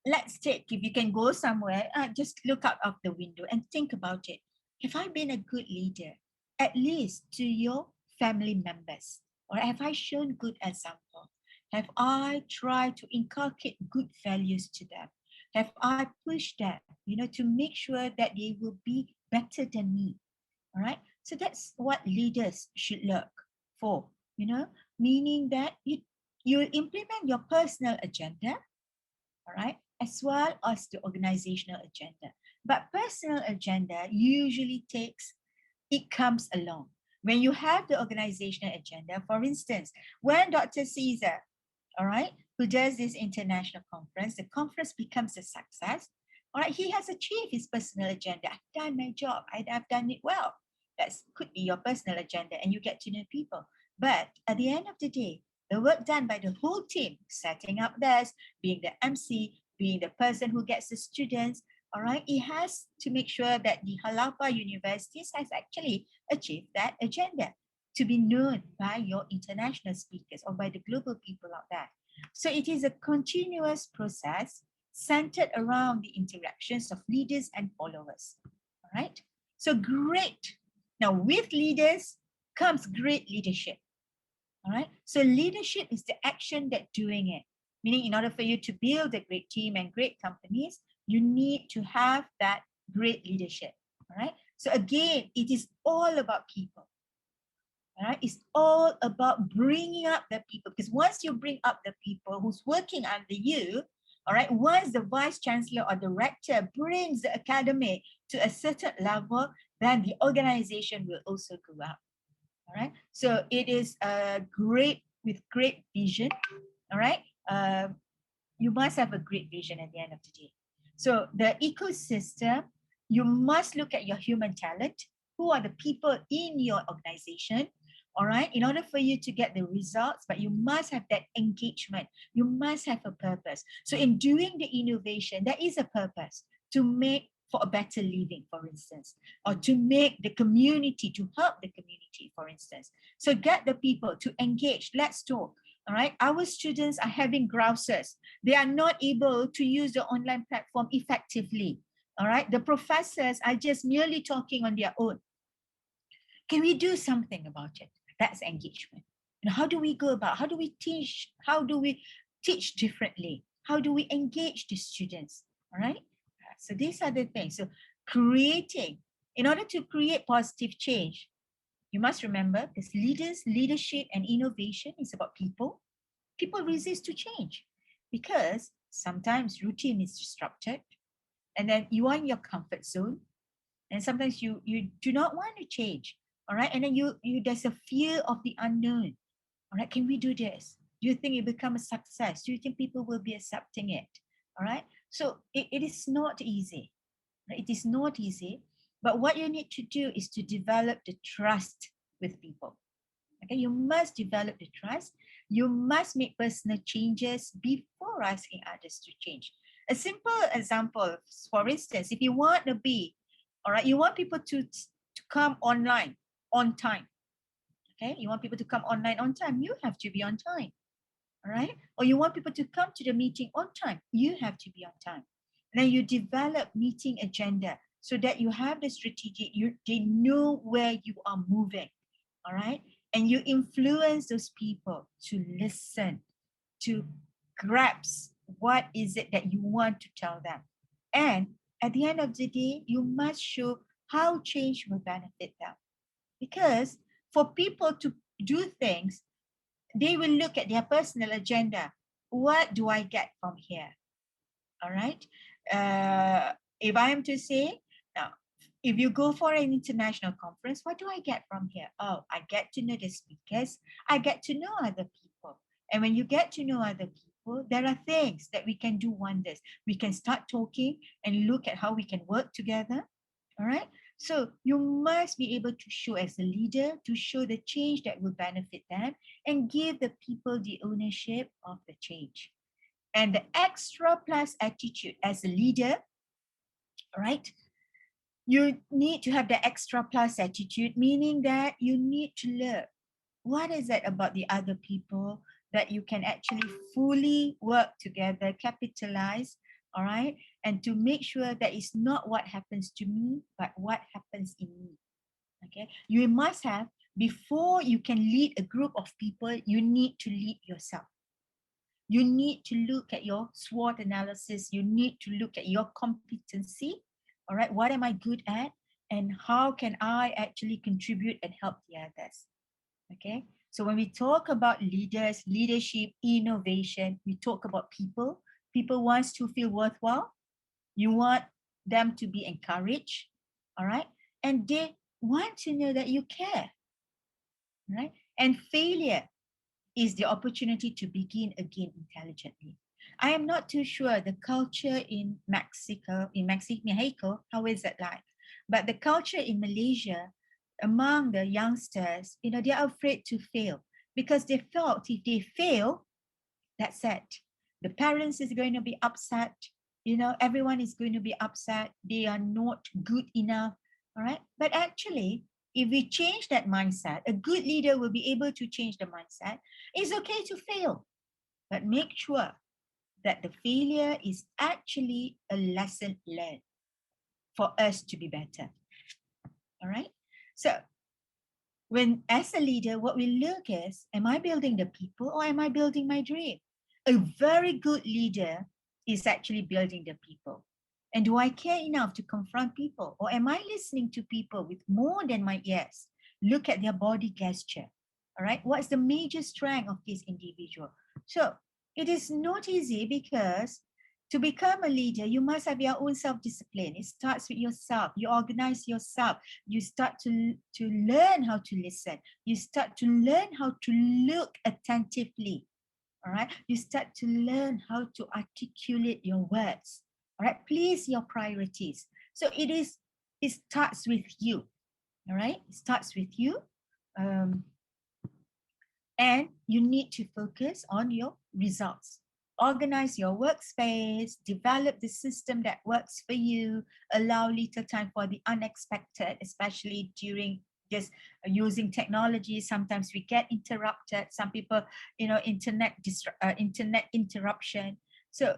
Let's take, if you can go somewhere, just look out of the window and think about it. Have I been a good leader, at least to your family members? Or have I shown good example? Have I tried to inculcate good values to them? Have I pushed them, to make sure that they will be better than me? All right. So that's what leaders should look for, meaning that you implement your personal agenda, all right, as well as the organizational agenda. But personal agenda usually it comes along. When you have the organizational agenda, for instance, when Dr. Caesar, all right, who does this international conference, the conference becomes a success, all right, he has achieved his personal agenda. I've done my job. I've done it well. That could be your personal agenda, and you get to know people. But at the end of the day, the work done by the whole team, setting up this, being the MC, being the person who gets the students, all right, it has to make sure that the Xalapa universities has actually achieved that agenda to be known by your international speakers or by the global people out there. So it is a continuous process centered around the interactions of leaders and followers. All right. So great. Now with leaders comes great leadership. All right. So leadership is the action that doing it. Meaning in order for you to build a great team and great companies, you need to have that great leadership. All right. So again, it is all about people. All right. It's all about bringing up the people, because once you bring up the people who's working under you, all right, once the vice chancellor or director brings the academy to a certain level, then the organization will also go up. All right. So it is great with great vision. All right. You must have a great vision at the end of the day. So the ecosystem, you must look at your human talent. Who are the people in your organization? All right, in order for you to get the results, but you must have that engagement. You must have a purpose. So in doing the innovation, there is a purpose to make for a better living, for instance, or to make the community, to help the community, for instance. So get the people to engage. Let's talk. All right, our students are having grouses. They are not able to use the online platform effectively. All right, the professors are just merely talking on their own. Can we do something about it? That's engagement. And how do we go about? How do we teach? How do we teach differently? How do we engage the students? All right. So these are the things. So creating, in order to create positive change, you must remember this leadership and innovation is about people. People resist to change because sometimes routine is disrupted and then you are in your comfort zone. And sometimes you do not want to change. All right. And then you there's a fear of the unknown. All right. Can we do this? Do you think it become a success? Do you think people will be accepting it? All right. So it is not easy. Right? It is not easy. But what you need to do is to develop the trust with people. Okay. You must develop the trust. You must make personal changes before asking others to change. A simple example, for instance, if you want to be, all right, you want people to come online on time. Okay, you want people to come online on time, you have to be on time. All right, or you want people to come to the meeting on time, you have to be on time. And then you develop meeting agenda so that you have the strategic, they know where you are moving. All right, and you influence those people to listen, to grasp what is it that you want to tell them. And at the end of the day, you must show how change will benefit them. Because for people to do things, they will look at their personal agenda. What do I get from here? All right. If I am to say, now, if you go for an international conference, what do I get from here? Oh, I get to know the speakers. I get to know other people. And when you get to know other people, there are things that we can do wonders. We can start talking and look at how we can work together. All right. So you must be able to show as a leader, to show the change that will benefit them and give the people the ownership of the change. And the extra plus attitude as a leader, all right, you need to have the extra plus attitude, meaning that you need to learn what is it about the other people that you can actually fully work together, capitalize, all right, and to make sure that it's not what happens to me, but what happens in me. Okay, you must have, before you can lead a group of people, you need to lead yourself. You need to look at your SWOT analysis. You need to look at your competency. All right, what am I good at? And how can I actually contribute and help the others? Okay, so when we talk about leaders, leadership, innovation, we talk about people. People wants to feel worthwhile. You want them to be encouraged. All right, and they want to know that you care. right? And failure is the opportunity to begin again intelligently. I am not too sure the culture in Mexico, how is it like? But the culture in Malaysia, among the youngsters, they are afraid to fail because they felt if they fail, that's it. The parents is going to be upset. Everyone is going to be upset. They are not good enough. All right. But actually, if we change that mindset, a good leader will be able to change the mindset. It's okay to fail, but make sure that the failure is actually a lesson learned for us to be better. All right. So when as a leader, what we look is, am I building the people or am I building my dream? A very good leader is actually building the people. And do I care enough to confront people? Or am I listening to people with more than my ears? Look at their body gesture. All right. What's the major strength of this individual? So it is not easy because to become a leader, you must have your own self-discipline. It starts with yourself. You organize yourself. You start to learn how to listen. You start to learn how to look attentively. All right. You start to learn how to articulate your words. All right. Please your priorities. So it starts with you. All right. It starts with you. And you need to focus on your results. Organize your workspace, develop the system that works for you, allow little time for the unexpected, especially during just using technology. Sometimes we get interrupted. Some people, internet interruption. So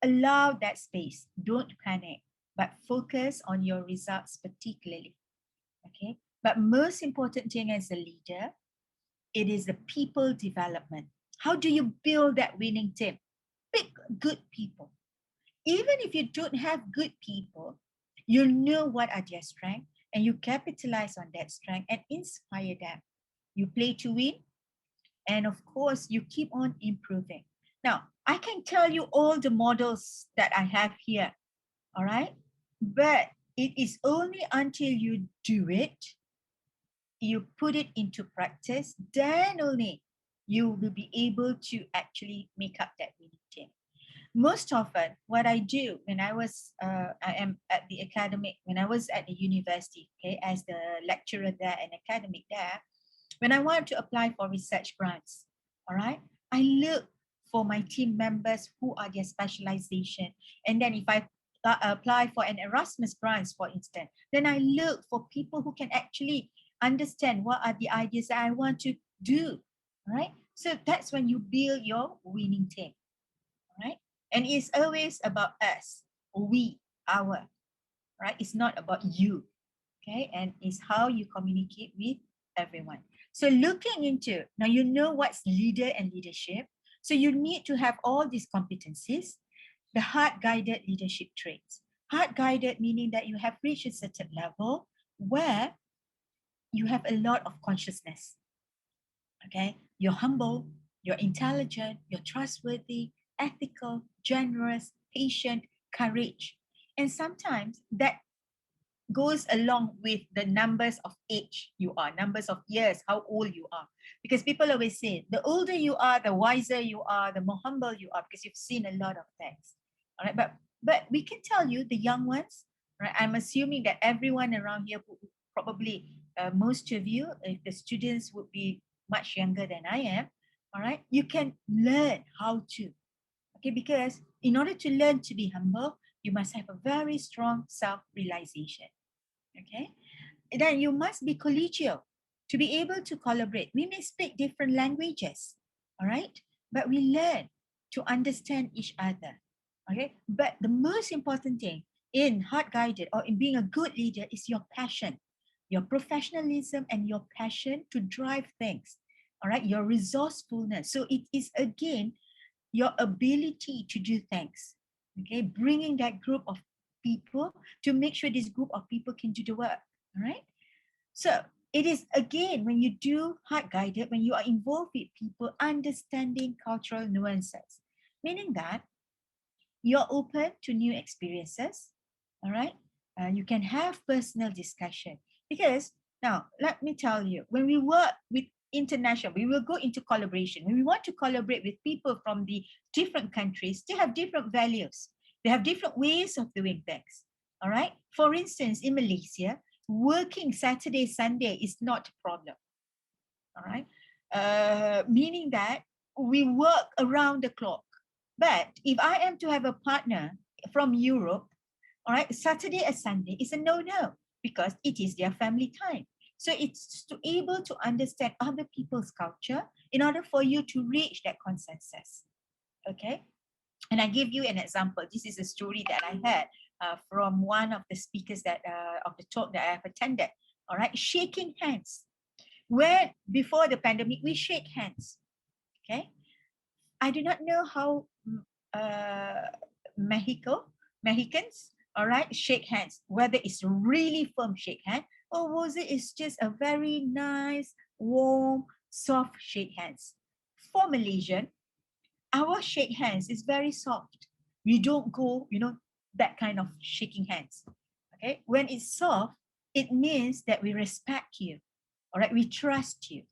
allow that space. Don't panic, but focus on your results particularly. Okay. But most important thing as a leader, it is the people development. How do you build that winning team? Pick good people. Even if you don't have good people, you know what are their strengths and you capitalize on that strength and inspire them. You play to win, and of course, you keep on improving. Now, I can tell you all the models that I have here, all right? But it is only until you do it, you put it into practice, then only you will be able to actually make up that winning team. Most often, what I do when I am at the academic, when I was at the university, okay, as the lecturer there and academic there, when I want to apply for research grants, all right, I look for my team members who are their specialization. And then if I apply for an Erasmus grants, for instance, then I look for people who can actually understand what are the ideas that I want to do, right? So that's when you build your winning team, right? And it's always about us, we, our, right? It's not about you, okay? And it's how you communicate with everyone. So looking into, now you know what's leader and leadership. So you need to have all these competencies, the heart-guided leadership traits. Heart-guided meaning that you have reached a certain level where you have a lot of consciousness, okay? You're humble, you're intelligent, you're trustworthy, ethical, generous, patient, courage. And sometimes that goes along with the numbers of age you are, numbers of years, how old you are. Because people always say, the older you are, the wiser you are, the more humble you are, because you've seen a lot of things. All right, but we can tell you, the young ones, right? I'm assuming that everyone around here, probably most of you, if the students would be much younger than I am, all right, you can learn how to, okay? Because in order to learn to be humble, you must have a very strong self-realization, okay? And then you must be collegial to be able to collaborate. We may speak different languages, all right? But we learn to understand each other, okay? But the most important thing in heart-guided or in being a good leader is your passion, your professionalism and your passion to drive things, all right? Your resourcefulness. So it is, again, your ability to do things, okay? Bringing that group of people to make sure this group of people can do the work, all right? So it is, again, when you do heart-guided, when you are involved with people, understanding cultural nuances, meaning that you're open to new experiences, all right? You can have personal discussion. Because now, let me tell you, when we work with international. We will go into collaboration. When we want to collaborate with people from the different countries, they have different values. They have different ways of doing things. All right. For instance, in Malaysia, working Saturday, Sunday is not a problem. All right. Meaning that we work around the clock. But if I am to have a partner from Europe, all right, Saturday and Sunday is a no-no because it is their family time. So it's to able to understand other people's culture in order for you to reach that consensus. Okay. And I give you an example. This is a story that I heard from one of the speakers that of the talk that I have attended. All right, shaking hands. Where before the pandemic, we shake hands. Okay. I do not know how Mexicans, all right, shake hands, whether it's really firm shake hand or was it's just a very nice, warm, soft shake hands. For Malaysian, our shake hands is very soft. We don't go, that kind of shaking hands. Okay, when it's soft, it means that we respect you. All right, we trust you.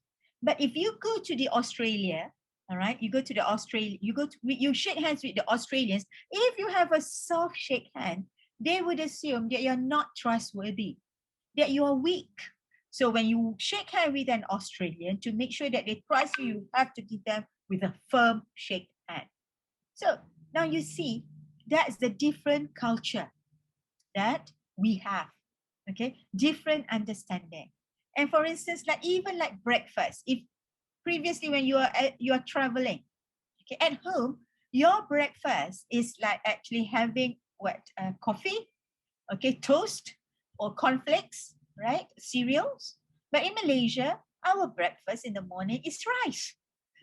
But if you go to the Australia, all right, you go to the Australia, you shake hands with the Australians. If you have a soft shake hand, they would assume that you're not trustworthy, that you are weak. So when you shake hands with an Australian, to make sure that they trust you, you have to give them with a firm shake hand. So now you see, that's the different culture that we have. Okay, different understanding. And for instance, even like breakfast, if previously when you are traveling, okay, at home, your breakfast is like actually having coffee, okay, toast or cornflakes, right, cereals. But in Malaysia, our breakfast in the morning is rice.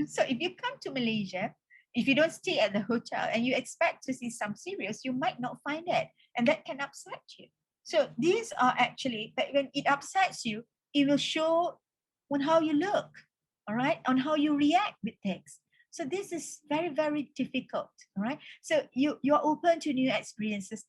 So if you come to Malaysia, if you don't stay at the hotel and you expect to see some cereals, you might not find it, and that can upset you. So these are actually, but when it upsets you, it will show on how you look, all right, on how you react with things. So this is very, very difficult, all right? So you're open to new experiences,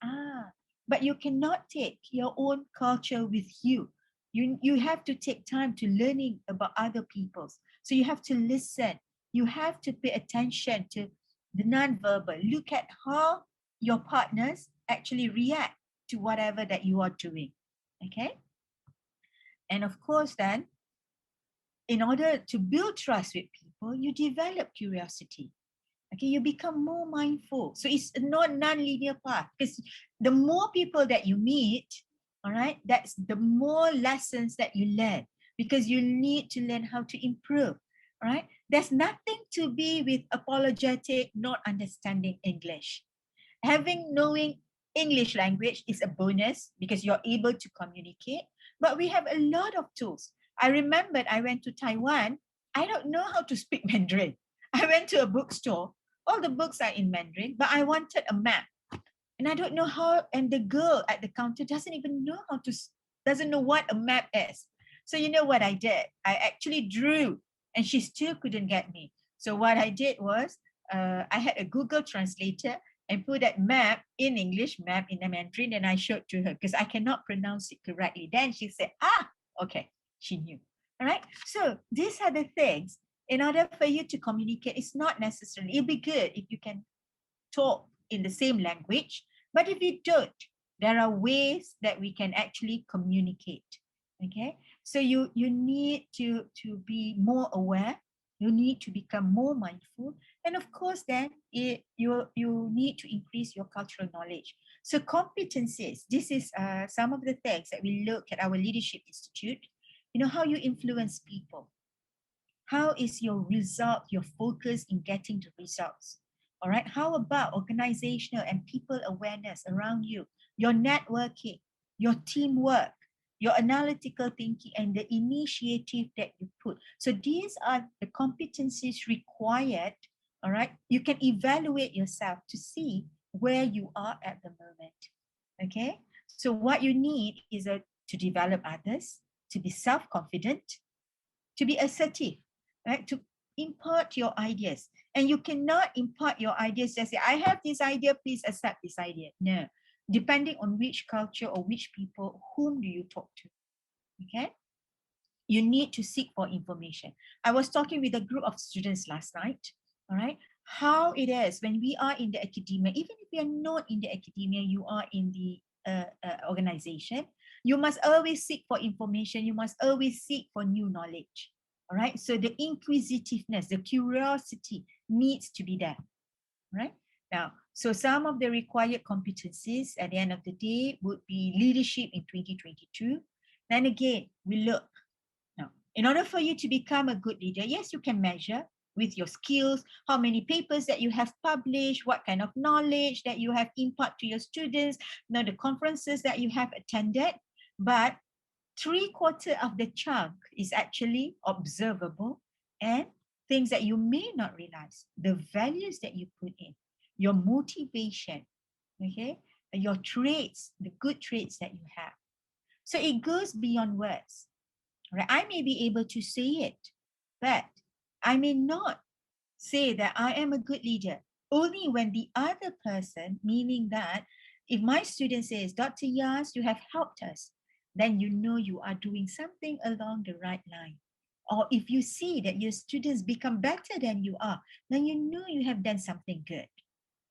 but you cannot take your own culture with you. You have to take time to learning about other people's. So you have to listen. You have to pay attention to the nonverbal. Look at how your partners actually react to whatever that you are doing, okay? And of course then, in order to build trust with people, you develop curiosity. Okay, you become more mindful. So it's not non-linear path, because the more people that you meet, all right, that's the more lessons that you learn, because you need to learn how to improve, all right? There's nothing to be with apologetic, not understanding English. Knowing English language is a bonus because you're able to communicate, but we have a lot of tools. I remembered I went to Taiwan. I don't know how to speak Mandarin. I went to a bookstore. All the books are in Mandarin, but I wanted a map. And I don't know how, and the girl at the counter doesn't know what a map is. So you know what I did? I actually drew, and she still couldn't get me. So what I did was, I had a Google translator and put that map in English, map in Mandarin, and I showed to her because I cannot pronounce it correctly. Then she said, okay, she knew. All right. So these are the things. In order for you to communicate, it's not necessarily, it'd be good if you can talk in the same language, but if you don't, there are ways that we can actually communicate. Okay. So you need to be more aware. You need to become more mindful. And of course, then you need to increase your cultural knowledge. So competencies, this is some of the things that we look at our Leadership Institute. How you influence people. How is your result, your focus in getting the results? All right. How about organizational and people awareness around you, your networking, your teamwork, your analytical thinking, and the initiative that you put. So these are the competencies required. All right. You can evaluate yourself to see where you are at the moment. Okay. So what you need is to develop others, to be self-confident, to be assertive, right? To impart your ideas. And you cannot impart your ideas, just say, I have this idea, please accept this idea. No, depending on which culture or which people, whom do you talk to, okay? you need to seek for information. I was talking with a group of students last night, all right? How it is when we are in the academia, even if we are not in the academia, you are in the organization, you must always seek for information, you must always seek for new knowledge, all right? So the inquisitiveness, the curiosity needs to be there, right? Now, so some of the required competencies at the end of the day would be leadership in 2022. Then again, we look, now, in order for you to become a good leader, yes, you can measure with your skills, how many papers that you have published, what kind of knowledge that you have imparted to your students, the conferences that you have attended, but 3/4 of the chunk is actually observable and things that you may not realize, the values that you put in, your motivation, okay, your traits, the good traits that you have. So it goes beyond words, right? I may be able to say it, but I may not say that I am a good leader only when the other person, meaning that if my student says, Dr. Yas, you have helped us, then you know you are doing something along the right line. Or if you see that your students become better than you are, then you know you have done something good.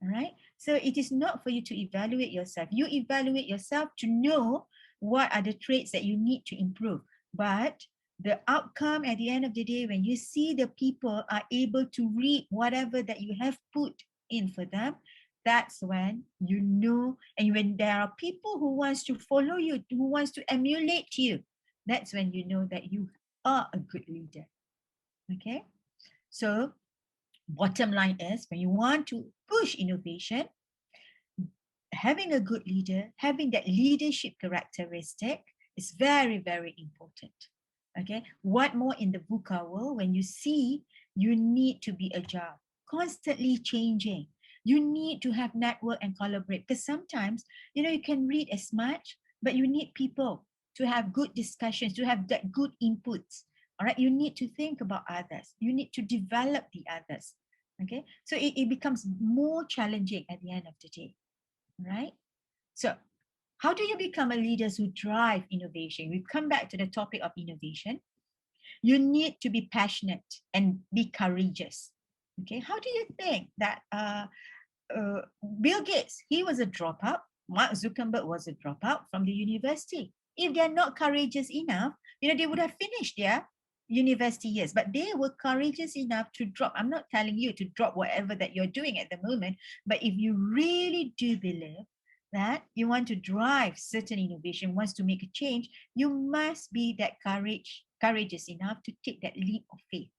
All right. So it is not for you to evaluate yourself. You evaluate yourself to know what are the traits that you need to improve. But the outcome at the end of the day, when you see the people are able to reap whatever that you have put in for them, that's when you know, and when there are people who wants to follow you, who wants to emulate you, that's when you know that you are a good leader. Okay. So bottom line is, when you want to push innovation, having a good leader, having that leadership characteristic is very, very important. Okay, what more in the VUCA world, when you see you need to be agile, constantly changing. You need to have network and collaborate, because sometimes, you can read as much, but you need people to have good discussions, to have that good inputs. All right, you need to think about others. You need to develop the others. Okay, so it becomes more challenging at the end of the day, right? So how do you become a leader who drive innovation? We come back to the topic of innovation. You need to be passionate and be courageous. Okay, how do you think that Bill Gates, he was a dropout, Mark Zuckerberg was a dropout from the university? If they're not courageous enough, they would have finished their university years, but they were courageous enough to drop. I'm not telling you to drop whatever that you're doing at the moment, but if you really do believe that you want to drive certain innovation, wants to make a change, you must be that courageous enough to take that leap of faith,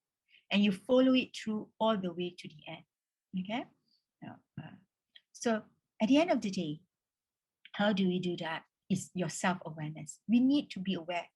and you follow it through all the way to the end. Okay. So at the end of the day, how do we do that? Is your self-awareness. We need to be aware.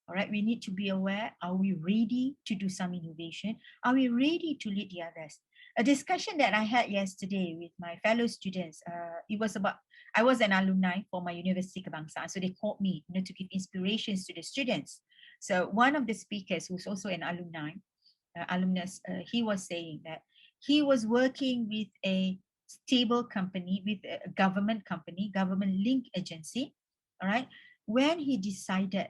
All right, we need to be aware. Are we ready to do some innovation? Are we ready to lead the others? A discussion that I had yesterday with my fellow students, it was about, I was an alumni for my University Kebangsaan, so they called me to give inspirations to the students. So one of the speakers, who's also an alumnus, he was saying that he was working with a stable company, with a government company, government link agency, all right, when he decided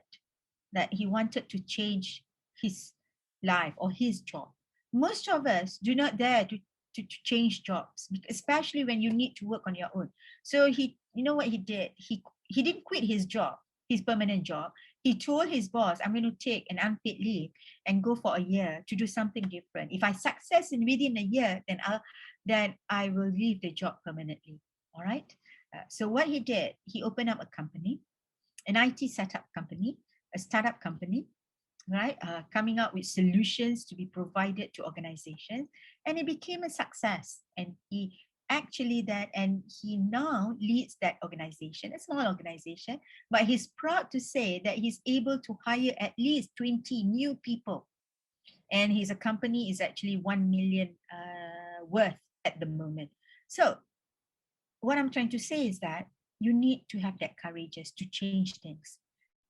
that he wanted to change his life or his job. Most of us do not dare to change jobs, especially when you need to work on your own. So what he did? He didn't quit his job, his permanent job. He told his boss, I'm going to take an unpaid leave and go for a year to do something different. If I success within a year, then I will leave the job permanently. All right. So what he did, he opened up a company, an IT setup company, a startup company, right? Coming up with solutions to be provided to organizations, and it became a success. And he now leads that organization, a small organization, but he's proud to say that he's able to hire at least 20 new people. And his company is actually 1 million worth at the moment. So what I'm trying to say is that you need to have that courage to change things.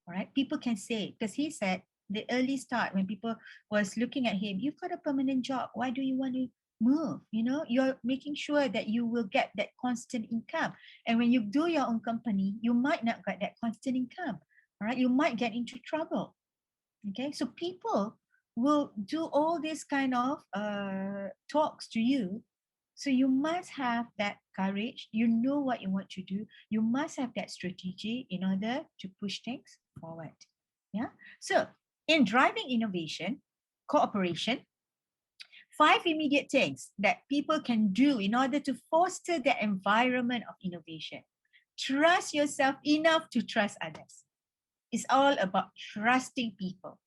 All right, people can say, because he said the early start, when people was looking at him, you've got a permanent job, why do you want to move? You're making sure that you will get that constant income, and when you do your own company, you might not get that constant income. All right, you might get into trouble. Okay, so people will do all this kind of talks to you. So you must have that courage. You know what you want to do. You must have that strategy in order to push things forward. Yeah. So in driving innovation, cooperation, 5 immediate things that people can do in order to foster the environment of innovation. Trust yourself enough to trust others. It's all about trusting people.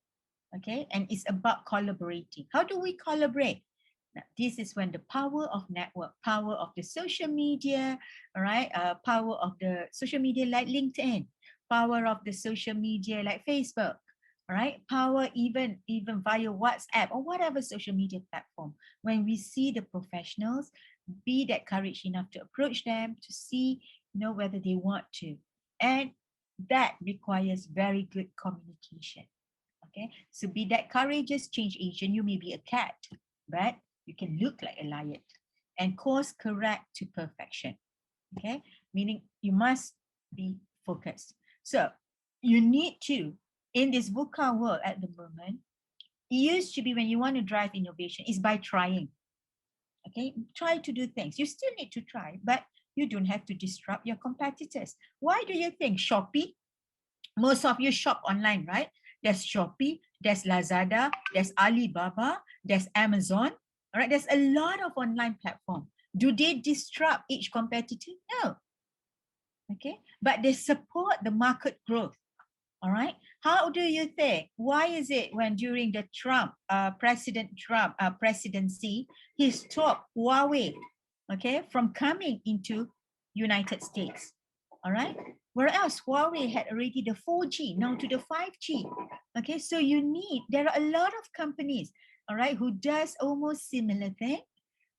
Okay, and it's about collaborating. How do we collaborate? Now, this is when the power of network, power of the social media, all right, power of the social media like LinkedIn, power of the social media like Facebook, all right, power even via WhatsApp or whatever social media platform. When we see the professionals, be that courage enough to approach them to see, whether they want to, and that requires very good communication. Okay, so be that courageous change agent. You may be a cat, but you can look like a lion, and course correct to perfection. Okay, meaning you must be focused. So you need to, in this VUCA world at the moment, it used to be when you want to drive innovation is by trying. Okay, try to do things. You still need to try, but you don't have to disrupt your competitors. Why do you think Shopee? Most of you shop online, right? There's Shopee, there's Lazada, there's Alibaba, there's Amazon. All right, there's a lot of online platforms. Do they disrupt each competitor? No. Okay, but they support the market growth. All right. How do you think? Why is it when during the President Trump presidency, he stopped Huawei, okay, from coming into United States? All right. Whereas Huawei had already the 4G, now to the 5G. Okay, so there are a lot of companies, all right, who does almost similar thing.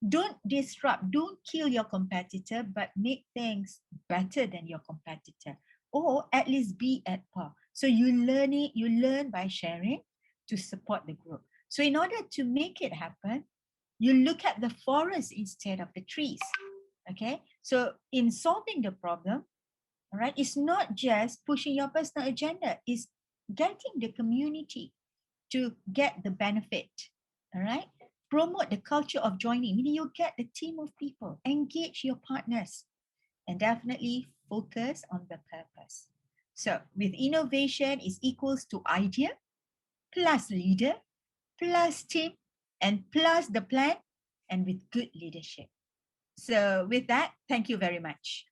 Don't disrupt, don't kill your competitor, but make things better than your competitor, or at least be at par. So you learn by sharing to support the group. So in order to make it happen, you look at the forest instead of the trees. Okay, so in solving the problem, all right, it's not just pushing your personal agenda, it's getting the community to get the benefit. All right, promote the culture of joining, meaning you get the team of people, engage your partners, and definitely focus on the purpose. So with innovation is equals to idea plus leader plus team and plus the plan, and with good leadership. So with that, thank you very much.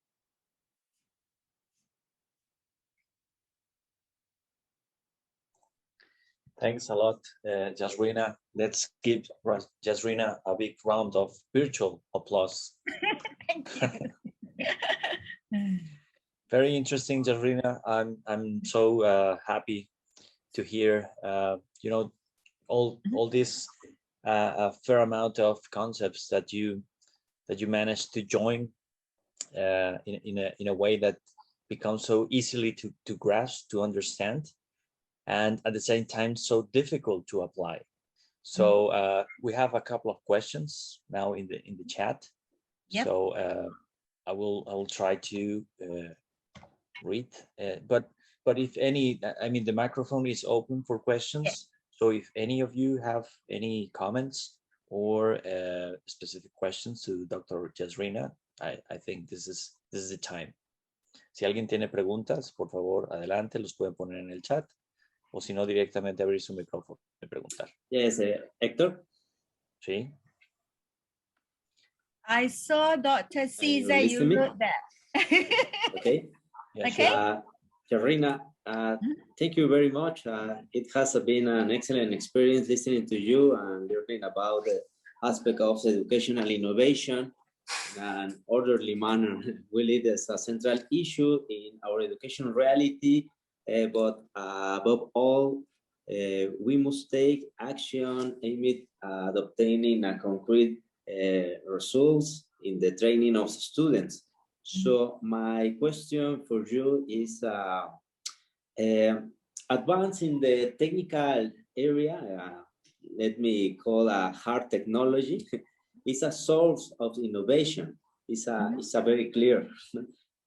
Thanks a lot, Yazrina. Let's give Yazrina a big round of virtual applause. Thank you. Very interesting, Yazrina. I'm so happy to hear all this a fair amount of concepts that you managed to join in a way that becomes so easily to grasp, to understand, and at the same time so difficult to apply. So we have a couple of questions now in the chat. Yep. So I will try to read, but if any, I mean, the microphone is open for questions. Yep. So if any of you have any comments or specific questions to Dr. Yazrina, I think this is the time. Si alguien tiene preguntas, por favor, adelante, los pueden poner en el chat. O si no, directamente abrir su micrófono y preguntar. Yes, Héctor. Sí. I saw Dr. Caesar, you wrote that. Okay. Yeah, okay. Sure. Yazrina, thank you very much. It has been an excellent experience listening to you and learning about the aspect of educational innovation and orderly manner. Really, there's a central issue in our education reality, but above all, we must take action aimed at obtaining a concrete results in the training of students. So my question for you is, advance in the technical area, let me call a hard technology, is a source of innovation. It's a very clear.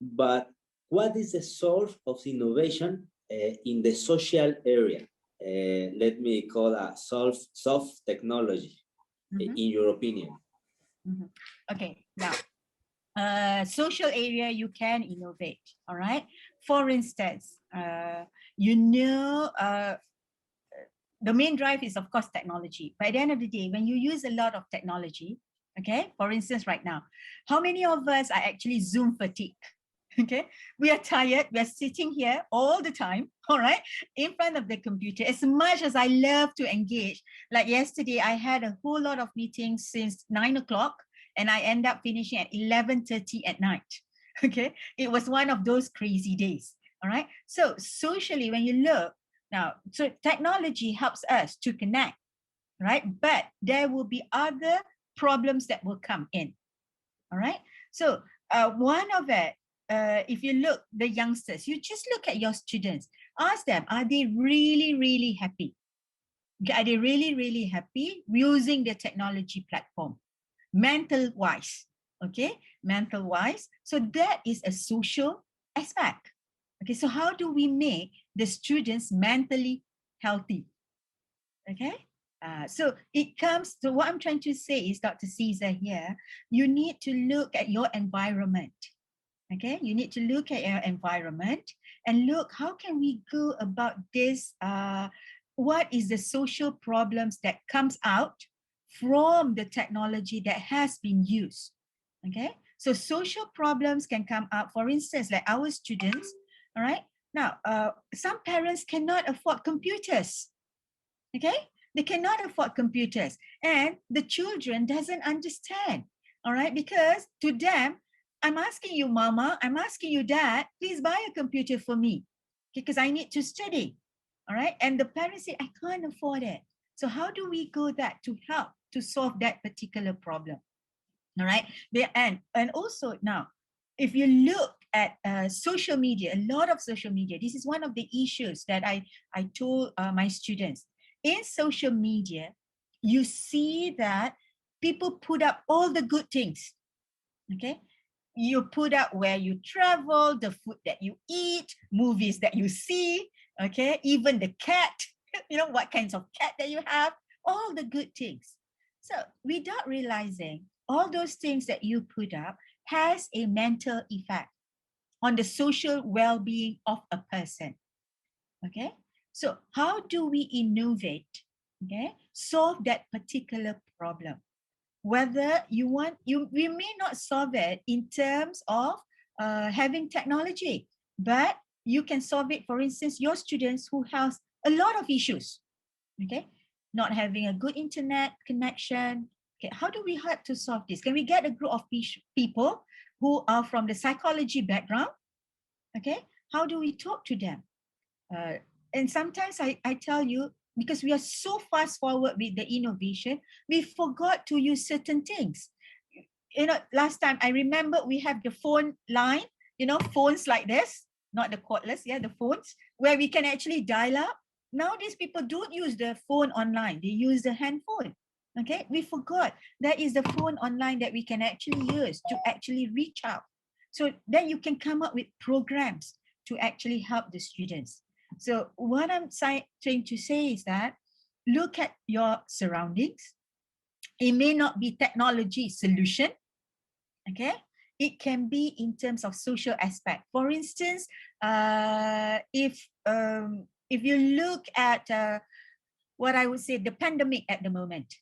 But what is the source of innovation in the social area? let me call a soft technology, in your opinion? Okay, now, social area, you can innovate, all right? For instance, you know, the main drive is, of course, technology. By the end of the day, when you use a lot of technology, okay, for instance, right now, how many of us are actually Zoom fatigue? Okay, we are tired. We are sitting here all the time, all right, in front of the computer. As much as I love to engage, like yesterday, I had a whole lot of meetings since 9 o'clock, and I end up finishing at 11:30 at night. Okay, it was one of those crazy days. All right. So socially, when you look now, so technology helps us to connect, right? But there will be other problems that will come in. All right. So one of it, if you look, the youngsters, you just look at your students, ask them, are they really, really happy? Are they really, really happy using the technology platform? Mental wise, okay? Mental wise. So that is a social aspect. Okay, so how do we make the students mentally healthy? Okay, so it comes to what I'm trying to say is, Dr. Caesar here, you need to look at your environment. Okay, you need to look at your environment and look, how can we go about this? What is the social problems that comes out from the technology that has been used? Okay, so social problems can come out, for instance, like our students, all right? Now, some parents cannot afford computers. Okay, they cannot afford computers, and the children doesn't understand, all right, because to them, I'm asking you, mama, I'm asking you, dad, please buy a computer for me because I need to study, all right, and the parents say, I can't afford it. So how do we go that to help to solve that particular problem? All right, and also now, if you look at social media, a lot of social media, this is one of the issues that I told my students. In social media, you see that people put up all the good things, okay? You put up where you travel, the food that you eat, movies that you see, okay? Even the cat, you know, what kinds of cat that you have, all the good things. So without realizing, all those things that you put up has a mental effect on the social well-being of a person, okay? So how do we innovate, okay, solve that particular problem? Whether you want, we may not solve it in terms of having technology, but you can solve it, for instance, your students who have a lot of issues, okay, not having a good internet connection. Okay, how do we help to solve this? Can we get a group of people who are from the psychology background? Okay, how do we talk to them? And sometimes I tell you, because we are so fast forward with the innovation, we forgot to use certain things. You know, last time I remember we have the phone line, you know, phones like this, not the cordless, yeah, the phones, where we can actually dial up. Now these people don't use the phone online, they use the handphone. Okay, we forgot there is the phone online that we can actually use to actually reach out. So then you can come up with programs to actually help the students. So what I'm trying to say is that look at your surroundings. It may not be technology solution, okay? It can be in terms of social aspect. For instance, if you look at what I would say, the pandemic at the moment,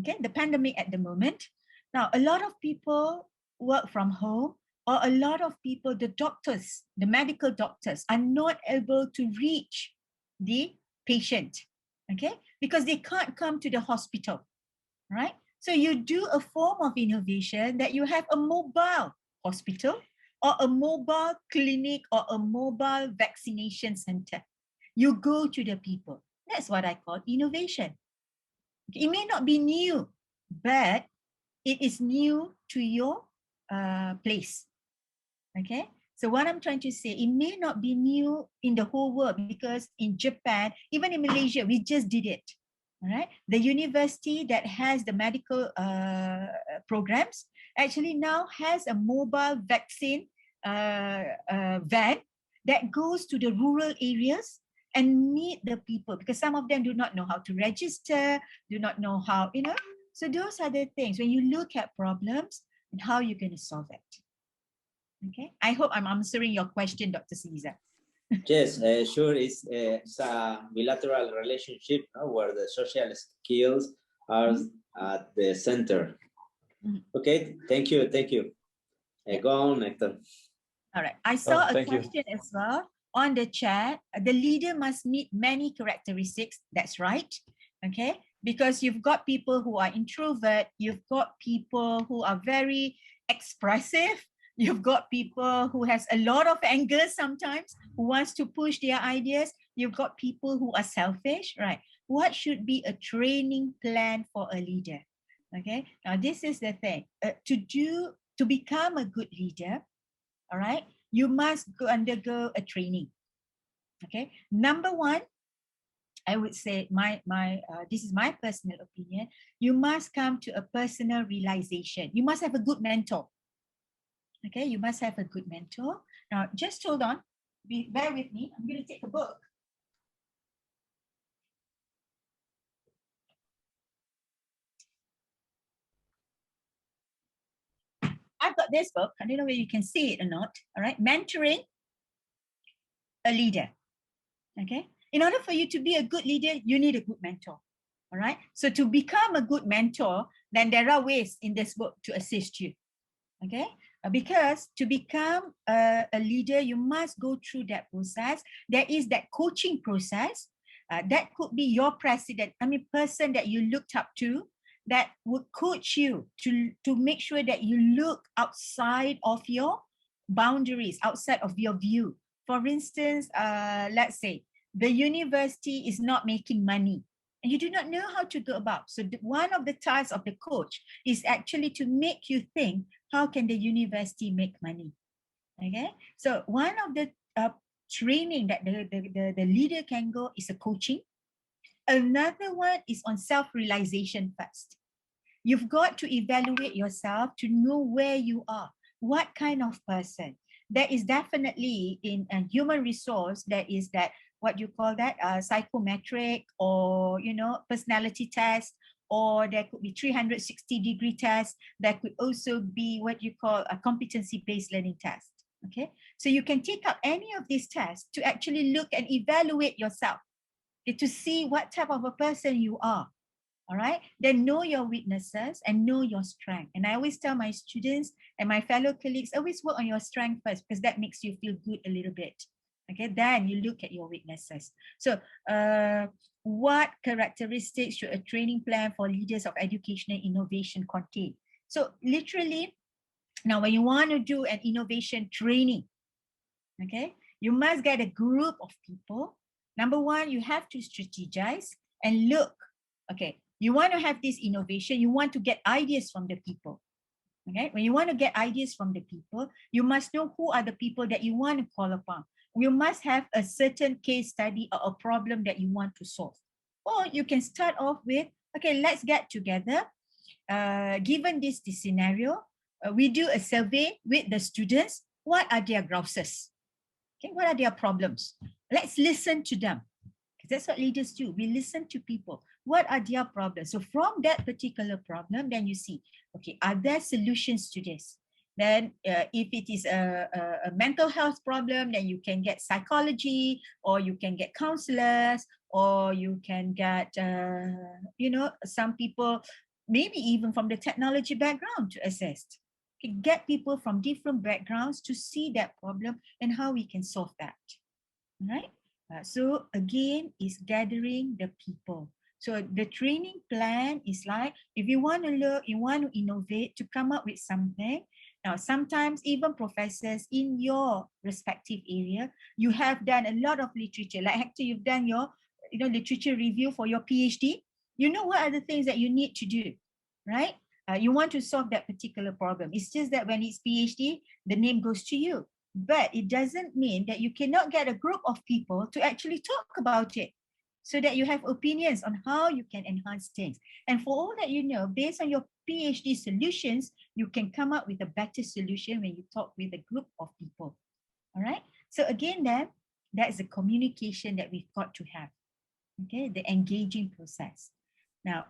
okay? The pandemic at the moment. Now, a lot of people work from home, or a lot of people, the doctors, the medical doctors are not able to reach the patient, okay? Because they can't come to the hospital, right? So you do a form of innovation that you have a mobile hospital or a mobile clinic or a mobile vaccination center. You go to the people. That's what I call innovation. It may not be new, but it is new to your place. Okay, so what I'm trying to say, it may not be new in the whole world, because in Japan, even in Malaysia, we just did it. All right, the university that has the medical programs actually now has a mobile vaccine van that goes to the rural areas and meet the people, because some of them do not know how to register, do not know how, so those are the things when you look at problems and how you're going to solve it. Okay, I hope I'm answering your question, Dr. Caesar. Yes, sure. It's a bilateral relationship, no, where the social skills are at the center. Okay, thank you. Go on, Hector. All right, I saw a thank you. question as well on the chat. The leader must meet many characteristics. That's right. Okay, because you've got people who are introvert, you've got people who are very expressive, you've got people who has a lot of anger sometimes, who wants to push their ideas, you've got people who are selfish, right? What should be a training plan for a leader? Okay, now this is the thing. To become a good leader, all right, you must undergo a training. Okay, number one, I would say this is my personal opinion. You must come to a personal realization. You must have a good mentor. Okay, you must have a good mentor. Now, just hold on. Bear with me. I'm going to take a book. I've got this book. I don't know whether you can see it or not. All right, Mentoring a Leader. Okay, in order for you to be a good leader, you need a good mentor. All right, so to become a good mentor, then there are ways in this book to assist you. Okay, because to become a leader, you must go through that process. There is that coaching process. That could be your president, person that you looked up to, that would coach you to make sure that you look outside of your boundaries, outside of your view. For instance, let's say the university is not making money and you do not know how to go about. So one of the tasks of the coach is actually to make you think, how can the university make money? Okay, so one of the training that the leader can go is a coaching. Another one is on self-realization first. You've got to evaluate yourself to know where you are, what kind of person. There is definitely in a human resource, there is that, what you call that, psychometric, or, personality test, or there could be 360-degree test. There could also be what you call a competency-based learning test. Okay, so you can take up any of these tests to actually look and evaluate yourself, to see what type of a person you are. All right, then know your weaknesses and know your strength. And I always tell my students and my fellow colleagues, always work on your strength first, because that makes you feel good a little bit. Okay, then you look at your weaknesses. So what characteristics should a training plan for leaders of education and innovation contain? So literally, now when you want to do an innovation training, okay, you must get a group of people. Number one, you have to strategize and look, okay, you want to have this innovation, you want to get ideas from the people. Okay, when you want to get ideas from the people, you must know who are the people that you want to call upon. You must have a certain case study or a problem that you want to solve. Or you can start off with, okay, let's get together. Given this scenario, we do a survey with the students. What are their grouses? Okay, what are their problems? Let's listen to them. That's what leaders do. We listen to people. What are their problems? So from that particular problem, then you see, okay, are there solutions to this? Then if it is a mental health problem, then you can get psychology, or you can get counselors, or you can get, some people, maybe even from the technology background to assist. Okay, get people from different backgrounds to see that problem and how we can solve that. All right? So again, is gathering the people. So the training plan is like, if you want to learn, you want to innovate, to come up with something. Now, sometimes even professors in your respective area, you have done a lot of literature. Like Hector, you've done your literature review for your PhD. You know what are the things that you need to do, right? You want to solve that particular problem. It's just that when it's PhD, the name goes to you. But it doesn't mean that you cannot get a group of people to actually talk about it, so that you have opinions on how you can enhance things. And for all that you know, based on your PhD solutions, you can come up with a better solution when you talk with a group of people. All right. So again, then That's the communication that we've got to have. Okay, the engaging process. Now,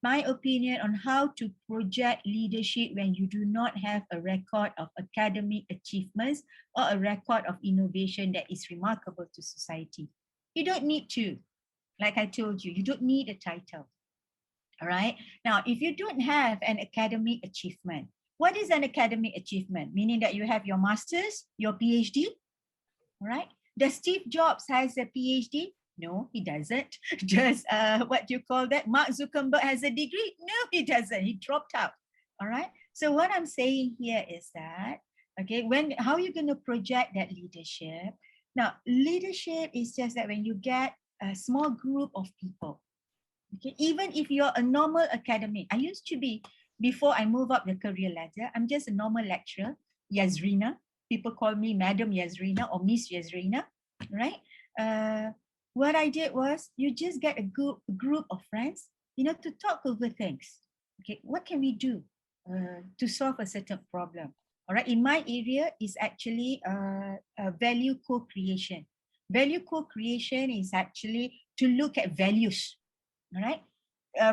my opinion on how to project leadership when you do not have a record of academic achievements or a record of innovation that is remarkable to society. You don't need to, like I told you, you don't need a title. All right. Now, if you don't have an academic achievement, what is an academic achievement? Meaning that you have your master's, your PhD, all right? Does Steve Jobs has a PhD? No, he doesn't. Just what do you call that? Mark Zuckerberg has a degree? No, he doesn't. He dropped out. All right. So what I'm saying here is that, okay, how are you going to project that leadership? Now, leadership is just that when you get a small group of people, okay, even if you're a normal academic, I used to be, before I move up the career ladder, I'm just a normal lecturer, Yazrina. People call me Madam Yazrina or Miss Yazrina, right? What I did was, you just get a group of friends, you know, to talk over things. Okay, what can we do to solve a certain problem? All right, in my area is actually value co-creation. Value co-creation is actually to look at values. All right.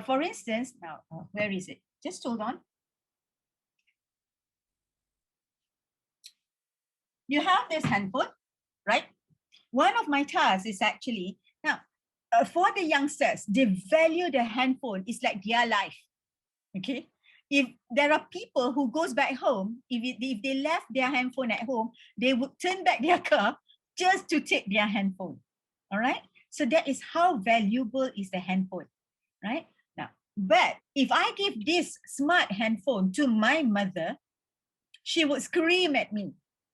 For instance, now, where is it? Just hold on. You have this handphone, right? One of my tasks is actually, now, for the youngsters, they value the handphone. It's like their life, okay? If there are people who goes back home, if they left their handphone at home, they would turn back their car just to take their handphone, all right? So that is how valuable is the handphone, right? Now, but if I give this smart handphone to my mother, she would scream at me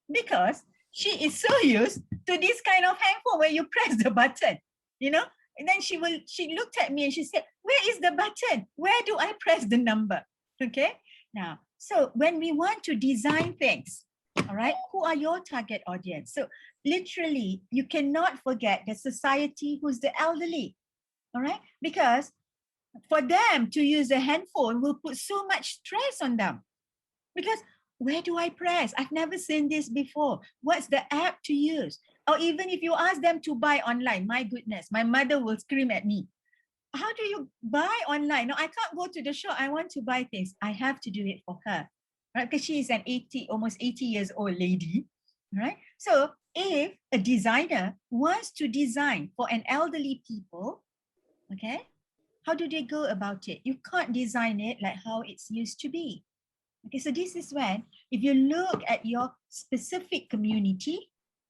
because she is so used to this kind of handphone where you press the button, you know? And then she looked at me and she said, where is the button? Where do I press the number? Okay. Now, so when we want to design things, all right, who are your target audience? So literally, you cannot forget the society who's the elderly, all right? Because for them to use a handphone will put so much stress on them. Because where do I press? I've never seen this before. What's the app to use? Or even if you ask them to buy online, my goodness, my mother will scream at me. How do you buy online? No, I can't go to the shop. I want to buy things. I have to do it for her, right? Because she is an almost 80 years old lady, right? So if a designer wants to design for an elderly people, okay, how do they go about it? You can't design it like how it's used to be. Okay, so this is when, if you look at your specific community,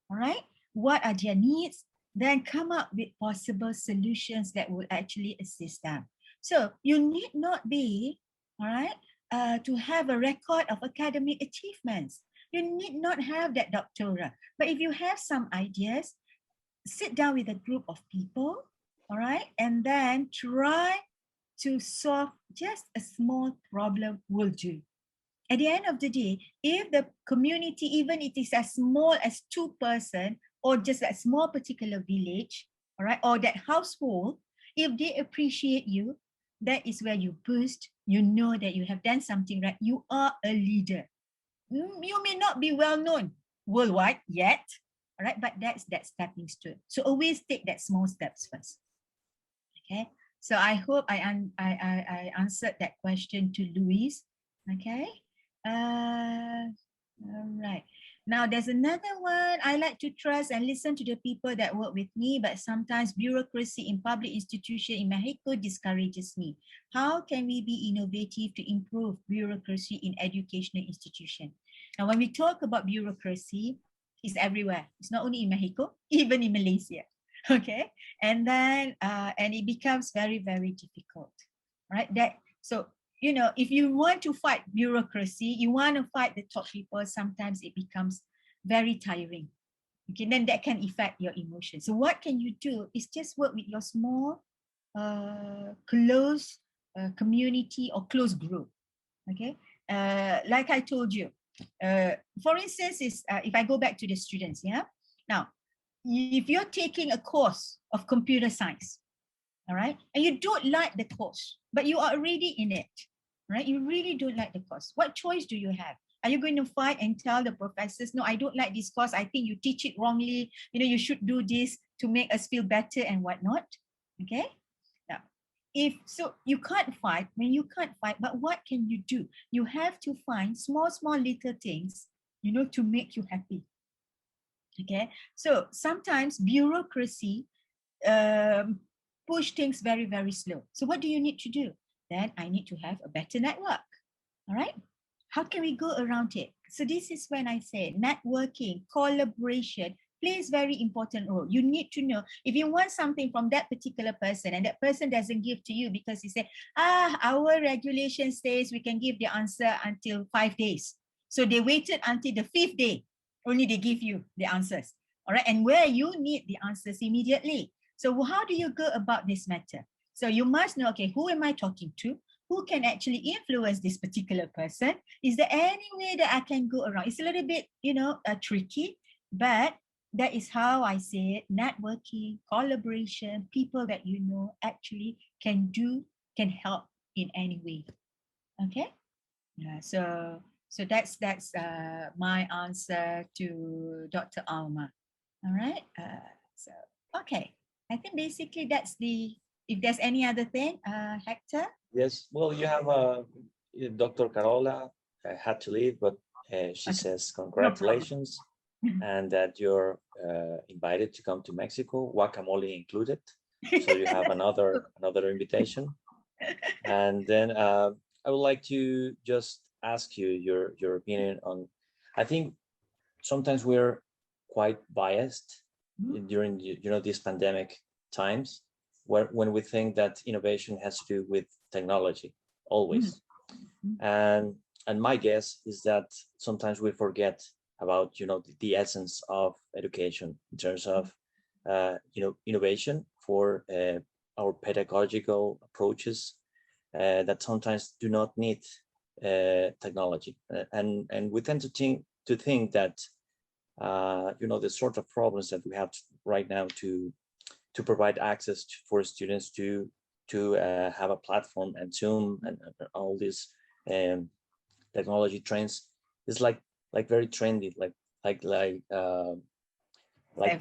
all right, what are their needs, then come up with possible solutions that will actually assist them. So you need not be, all right, to have a record of academic achievements. You need not have that doctorate. But if you have some ideas, sit down with a group of people, all right, and then try to solve just a small problem will do. At the end of the day, if the community, even if it is as small as 2 person or just a small particular village, all right, or that household, if they appreciate you, that is where you boost, you know that you have done something right. You are a leader. You may not be well known worldwide yet, all right, but that's that stepping stone. So always take that small steps first. Okay, so I hope I answered that question to Louise. Okay. All right. Now there's another one. I like to trust and listen to the people that work with me, but sometimes bureaucracy in public institution in Mexico discourages me. How can we be innovative to improve bureaucracy in educational institution? Now, when we talk about bureaucracy, it's everywhere. It's not only in Mexico, even in Malaysia. Okay. And then, and it becomes very, very difficult, right? So, you know, if you want to fight bureaucracy, you want to fight the top people, sometimes it becomes very tiring. Okay, then that can affect your emotions. So what can you do is just work with your small, close community or close group. Okay, like I told you, for instance, if I go back to the students, yeah. Now, if you're taking a course of computer science, all right, and you don't like the course, but you are already in it, right? You really don't like the course. What choice do you have? Are you going to fight and tell the professors, no, I don't like this course, I think you teach it wrongly, you should do this to make us feel better and whatnot? Okay. Now, if so, you can't fight. When you can't fight, but what can you do? You have to find small little things, to make you happy. Okay. So sometimes bureaucracy push things very, very slow. So what do you need to do? Then I need to have a better network. All right. How can we go around it? So this is when I say networking, collaboration plays very important role. You need to know if you want something from that particular person and that person doesn't give to you because he said, our regulation says we can give the answer until 5 days. So they waited until the 5th day, only they give you the answers. All right. And where you need the answers immediately. So how do you go about this matter? So you must know, okay, who am I talking to? Who can actually influence this particular person? Is there any way that I can go around? It's a little bit, tricky, but that is how I say it. Networking, collaboration, people that actually can help in any way. Okay. Yeah. So that's my answer to Dr. Alma. All right. So okay. I think basically that's if there's any other thing, Hector? Yes, well, you have Dr. Carola had to leave, but she says congratulations, and that you're invited to come to Mexico, guacamole included. So you have another invitation. And then I would like to just ask you your opinion on, I think sometimes we're quite biased during these pandemic times, when we think that innovation has to do with technology always. And my guess is that sometimes we forget about the essence of education in terms of innovation for our pedagogical approaches that sometimes do not need technology, and we tend to think that the sort of problems that we have right now to provide access for students to have a platform and Zoom and all these technology trends is like very trendy, like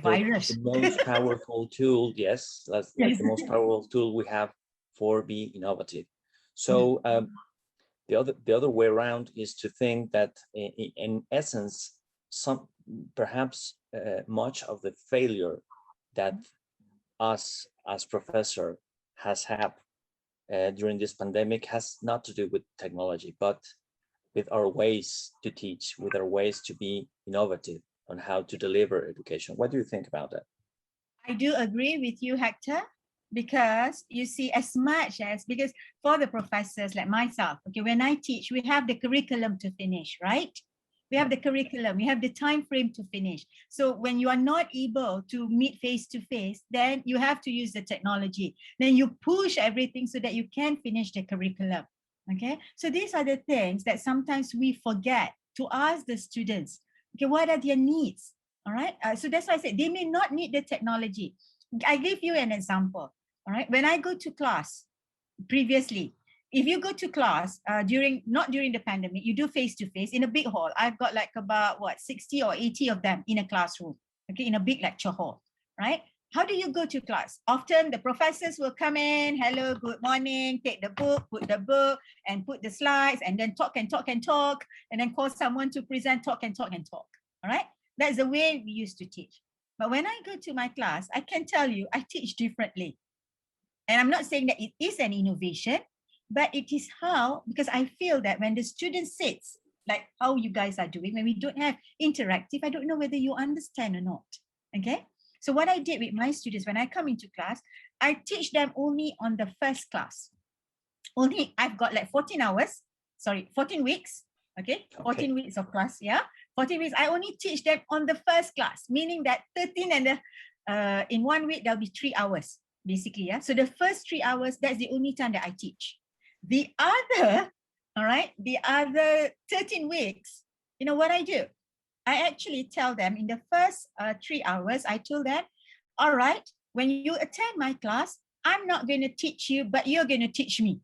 virus. the most powerful tool. Yes, that's like the most powerful tool we have for being innovative. So the other way around is to think that in essence, perhaps much of the failure that us as professor has had during this pandemic has not to do with technology, but with our ways to teach, with our ways to be innovative on how to deliver education. What do you think about that? I do agree with you, Hector, because you see, because for the professors like myself, okay, when I teach, we have the curriculum to finish, right? We have the curriculum, we have the time frame to finish. So when you are not able to meet face-to-face, then you have to use the technology. Then you push everything so that you can finish the curriculum, okay? So these are the things that sometimes we forget to ask the students, okay, what are their needs, all right? So that's why I said they may not need the technology. I give you an example, all right? When I go to class previously, if you go to class not during the pandemic, you do face-to-face in a big hall. I've got like about 60 or 80 of them in a classroom, okay, in a big lecture hall, right? How do you go to class? Often the professors will come in, hello, good morning, take the book, put the book and put the slides and then talk and talk and talk and then call someone to present, talk and talk and talk, all right? That's the way we used to teach. But when I go to my class, I can tell you, I teach differently. And I'm not saying that it is an innovation, but it is how, because I feel that when the student sits, like how you guys are doing, when we don't have interactive, I don't know whether you understand or not, okay? So what I did with my students, when I come into class, I teach them only on the first class. Only I've got like 14 weeks, okay? 14 weeks of class, yeah? 14 weeks, I only teach them on the first class, meaning that 13 and in 1 week, there'll be 3 hours, basically, yeah? So the first 3 hours, that's the only time that I teach. The other, all right, the other 13 weeks, you know what I do? I actually tell them in the first 3 hours, I told them, all right, when you attend my class, I'm not going to teach you, but you're going to teach me.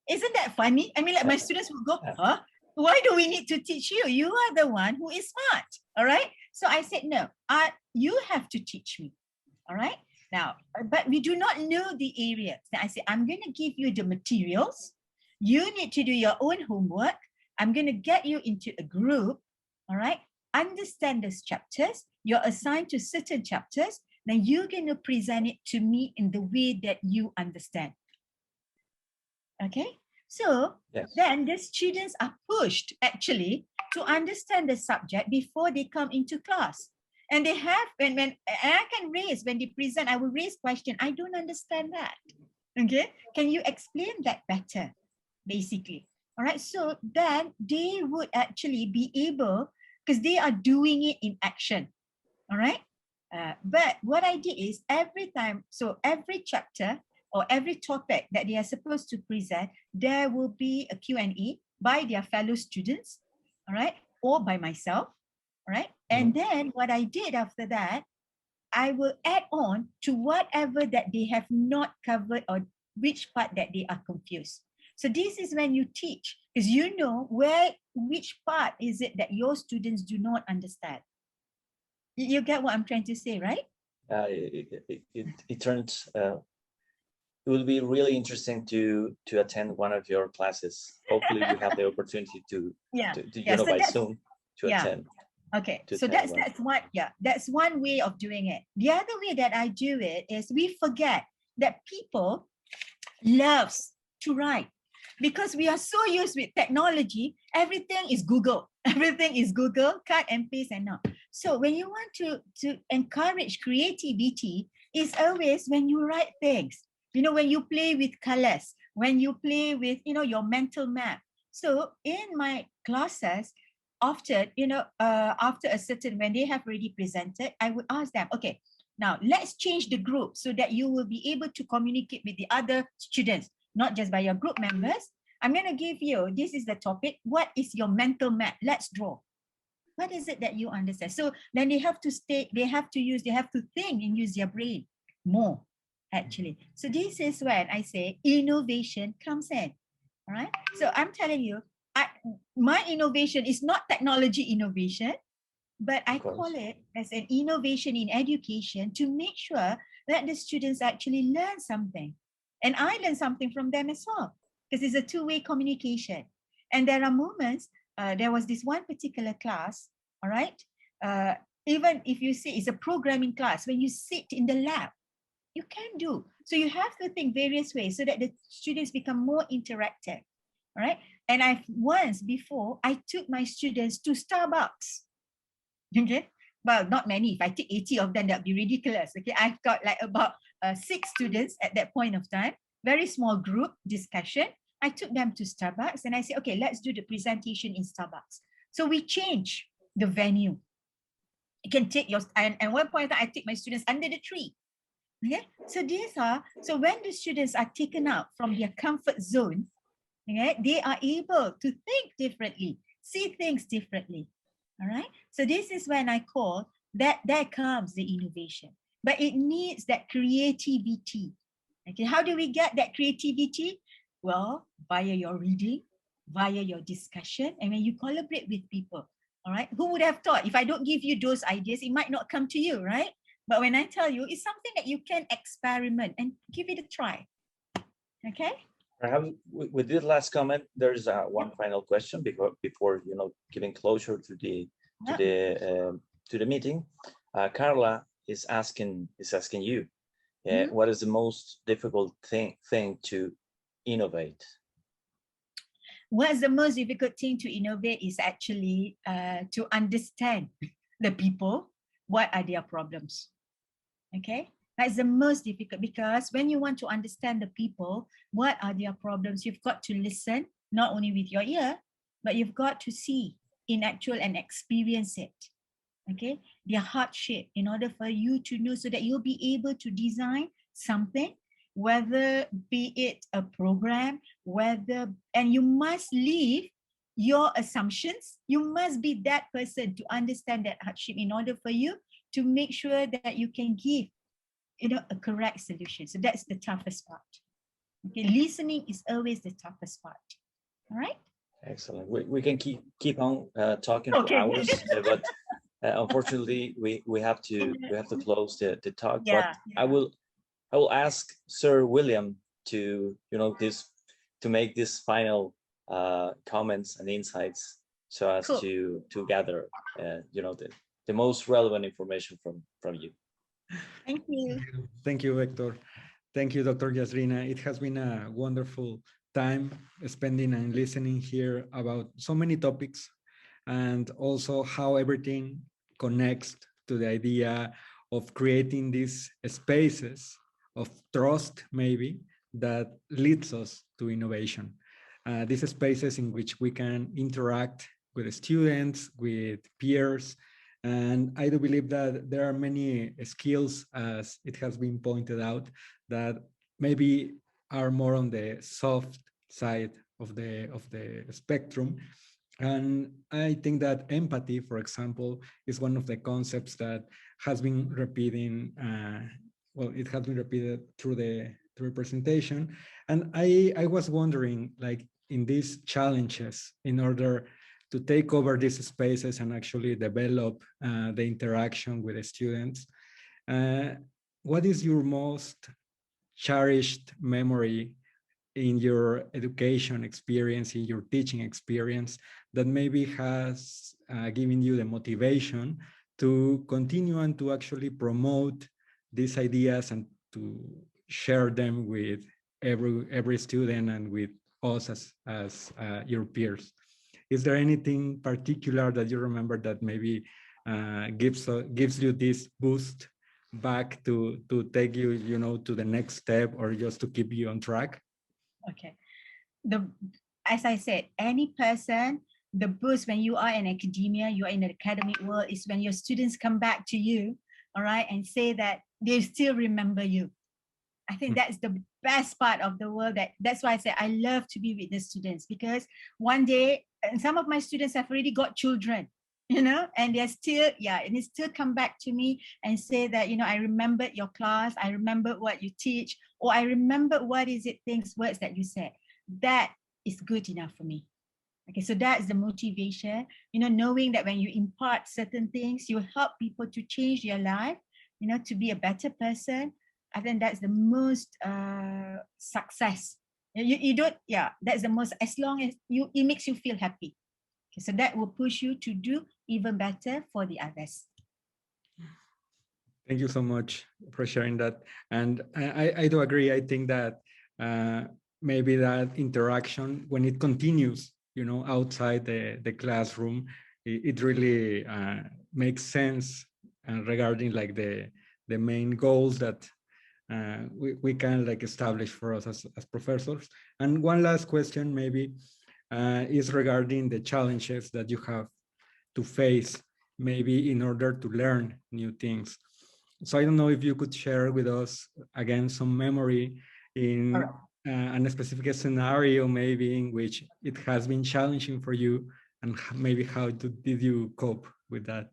Isn't that funny? I mean, like my students will go, huh? why do we need to teach you? You are the one who is smart, all right? So I said, no, you have to teach me, all right? Now, but we do not know the areas. Then I said, I'm going to give you the materials. You need to do your own homework. I'm going to get you into a group, all right? Understand those chapters. You're assigned to certain chapters. Then you're going to present it to me in the way that you understand. Okay? So Yes. then the students are pushed actually to understand the subject before they come into class. And they have, when I can raise, when they present, I will raise question. I don't understand that. Okay? Can you explain that better? Basically. All right. So then they would actually be able, because they are doing it in action. All right. But what I did is every time, so every chapter or every topic that they are supposed to present, there will be a Q&A by their fellow students, all right, or by myself, all right. And then what I did after that, I will add on to whatever that they have not covered or which part that they are confused. So this is when you teach, because you know which part is it that your students do not understand. You get what I'm trying to say, right? It turns. It will be really interesting to attend one of your classes. Hopefully, we have the opportunity to so by Zoom to attend. Okay, so that's one. Yeah, that's one way of doing it. The other way that I do it is we forget that people loves to write. Because we are so used with technology, everything is Google. Everything is Google, cut and paste and all. So when you want to encourage creativity, it's always when you write things. You know, when you play with colors, when you play with, you know, your mental map. So in my classes, often, you know, after a certain, when they have already presented, I would ask them, okay, now let's change the group so that you will be able to communicate with the other students, not just by your group members. I'm going to give you, this is the topic. What is your mental map? Let's draw. What is it that you understand? So then they have to think and use their brain more, actually. So this is when I say innovation comes in. All right. So I'm telling you, my innovation is not technology innovation, but I call it as an innovation in education to make sure that the students actually learn something. And I learn something from them as well, because it's a two-way communication. And there are moments, there was this one particular class, all right? Even if you see it's a programming class, when you sit in the lab, you can do. So you have to think various ways so that the students become more interactive, all right? And once before, I took my students to Starbucks. Okay, well, not many. If I take 80 of them, that'd be ridiculous. Okay, I've got like about 6 students at that point of time, very small group discussion. I took them to Starbucks and I said, okay, let's do the presentation in Starbucks. So we change the venue. You can take your, and one point I take my students under the tree. Okay, so so when the students are taken out from their comfort zone, okay, they are able to think differently, see things differently. All right. So this is when I call that there comes the innovation, but it needs that creativity. Okay. How do we get that creativity? Well, via your reading, via your discussion, and when you collaborate with people. All right. Who would have thought if I don't give you those ideas, it might not come to you, right? But when I tell you, it's something that you can experiment and give it a try. Okay. Perhaps with this last comment, there's one final question before giving closure to the meeting. Carla is asking you, what is the most difficult thing to innovate? What's the most difficult thing to innovate is actually to understand the people. What are their problems? Okay. That's the most difficult, because when you want to understand the people, what are their problems, you've got to listen, not only with your ear, but you've got to see in actual and experience it. Okay, their hardship, in order for you to know, so that you'll be able to design something, whether be it a program, and you must leave your assumptions. You must be that person to understand that hardship in order for you to make sure that you can give a correct solution. So that's the toughest part. Okay, listening is always the toughest part. All right. Excellent. We can keep on talking for Okay. hours, but unfortunately we have to close the talk. Yeah, But I will ask Sir William to to make this final comments and insights, so as cool. to gather the most relevant information from you. Thank you. Thank you, Hector. Thank you, Dr. Yazrina. It has been a wonderful time spending and listening here about so many topics, and also how everything connects to the idea of creating these spaces of trust, maybe, that leads us to innovation. These spaces in which we can interact with students, with peers, and I do believe that there are many skills, as it has been pointed out, that maybe are more on the soft side of the spectrum. And I think that empathy, for example, is one of the concepts that has been repeating. Well, it has been repeated through the presentation. And I was wondering, like, in these challenges, in order to take over these spaces and actually develop the interaction with the students, what is your most cherished memory in your education experience, in your teaching experience, that maybe has given you the motivation to continue and to actually promote these ideas and to share them with every student and with us as your peers? Is there anything particular that you remember that maybe gives you this boost back to take you, to the next step, or just to keep you on track? Okay. As I said, any person, the boost when you are in academia, you are in the academic world, is when your students come back to you, all right, and say that they still remember you. I think that's the best part of the world. That's why I say I love to be with the students, because one day, and some of my students have already got children, and they're still, and they still come back to me and say that, I remembered your class, I remember what you teach, or I remember words that you said. That is good enough for me. Okay, so that's the motivation, knowing that when you impart certain things, you help people to change their life, to be a better person. I think that's the most success. You don't, that's the most, as long as it makes you feel happy. Okay, so that will push you to do even better for the others. Thank you so much for sharing that. And I do agree. I think that maybe that interaction, when it continues, outside the classroom, it really makes sense regarding like the main goals that we can like establish for us as professors. And one last question maybe is regarding the challenges that you have to face maybe in order to learn new things. So I don't know if you could share with us again some memory in a specific scenario maybe in which it has been challenging for you, and maybe how did you cope with that?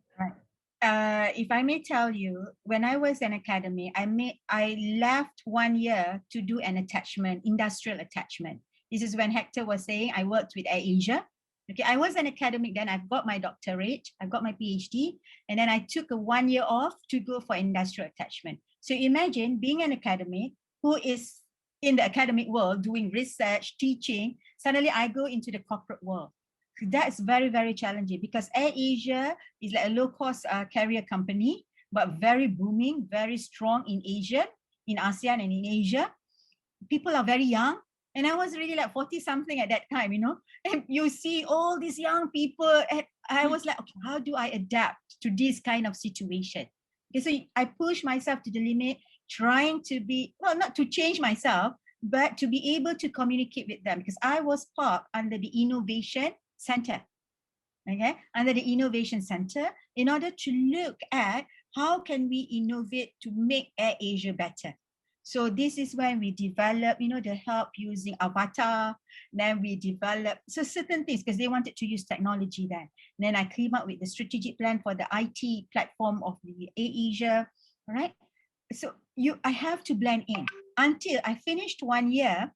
If I may tell you, when I was in academy, I left 1 year to do an attachment, industrial attachment. This is when Hector was saying I worked with AirAsia. Okay, I was an academic then. I've got my doctorate, I've got my PhD, and then I took a 1 year off to go for industrial attachment. So imagine being an academic who is in the academic world doing research, teaching. Suddenly I go into the corporate world. That's very, very challenging, because AirAsia is like a low-cost carrier company, but very booming, very strong in Asia, in ASEAN and in Asia. People are very young. And I was really like 40 something at that time, and you see all these young people. And I was like, okay, how do I adapt to this kind of situation? Okay, so I push myself to the limit, trying to be, well, not to change myself, but to be able to communicate with them, because I was part under the innovation center, okay, under the innovation center, in order to look at how can we innovate to make AirAsia better. So this is when we develop, the help using avatar. Then we develop certain things, because they wanted to use technology then. Then I came up with the strategic plan for the IT platform of the AirAsia, all right? So I have to blend in until I finished 1 year.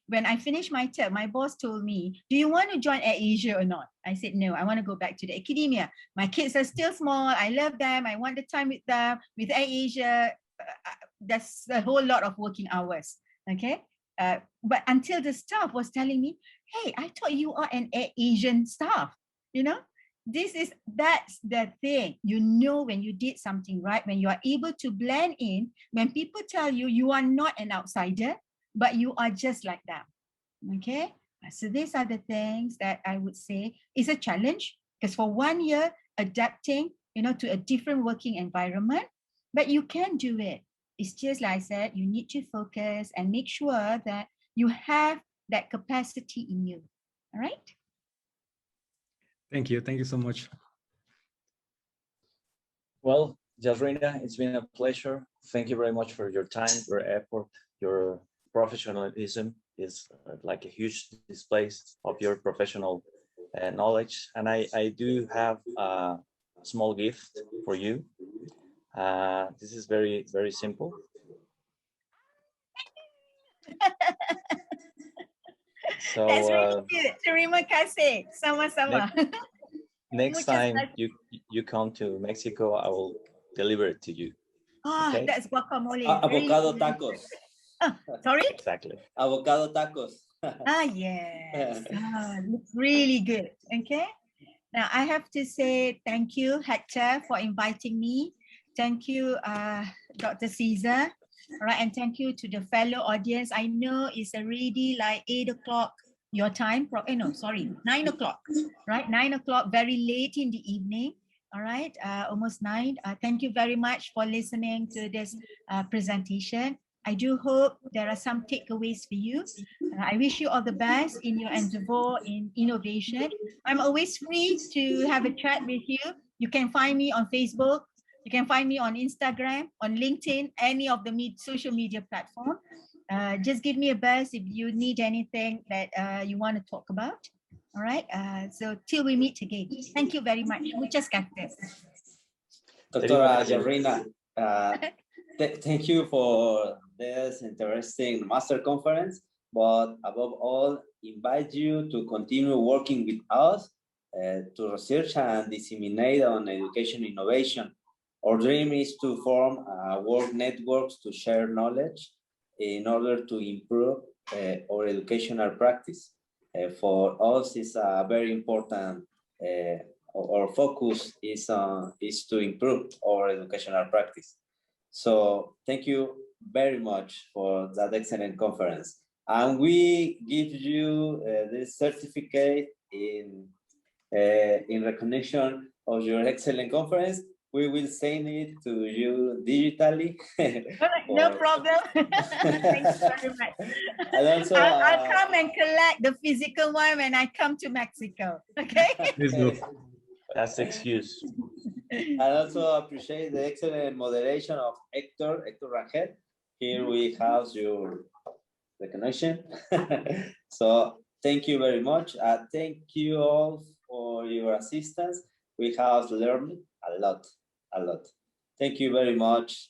when I finished my term, my boss told me, do you want to join AirAsia or not? I said, no, I want to go back to the academia. My kids are still small. I love them. I want the time with them. With AirAsia, that's a whole lot of working hours. Okay. But until the staff was telling me, hey, I thought you are an Asian staff, you know, that's the thing. You know, when you did something right, when you are able to blend in, when people tell you you are not an outsider, but you are just like them. Okay. So these are the things that I would say is a challenge, because for 1 year adapting, you know, to a different working environment, but you can do it. It's just like I said, you need to focus and make sure that you have that capacity in you. All right. Thank you. Thank you so much. Well, Yazrina, it's been a pleasure. Thank you very much for your time, your effort, your professionalism is like a huge display of your professional knowledge. And I do have a small gift for you. This is very, very simple. So, that's really cute. Terima kasih. Sama-sama. Next time you come to Mexico, I will deliver it to you. Oh, okay? That's guacamole. Avocado tacos. Sorry? Exactly. Avocado tacos. Yes. Looks really good. Okay. Now I have to say thank you, Hector, for inviting me. Thank you, Dr. Caesar. All right, and thank you to the fellow audience. I know it's already like 8 o'clock your time. 9 o'clock. Right, 9 o'clock, very late in the evening. All right, almost 9. Thank you very much for listening to this presentation. I do hope there are some takeaways for you. I wish you all the best in your endeavor in innovation. I'm always free to have a chat with you. You can find me on Facebook. You can find me on Instagram, on LinkedIn, any of the social media platform. Just give me a buzz if you need anything that you want to talk about. All right. So till we meet again. Thank you very much. Muchas gracias. Dr. Yazrina, thank you for this interesting master conference, but above all, invite you to continue working with us to research and disseminate on education innovation. Our dream is to form work networks to share knowledge in order to improve our educational practice. For us, it's very important. Our focus is to improve our educational practice. So thank you very much for that excellent conference. And we give you this certificate in recognition of your excellent conference. We will send it to you digitally. No problem. Thank you very much. And also, I'll come and collect the physical one when I come to Mexico. Okay? That's the excuse. I also appreciate the excellent moderation of Hector Rangel. Here we have your recognition. So thank you very much. Thank you all for your assistance. We have learned a lot. Thank you very much,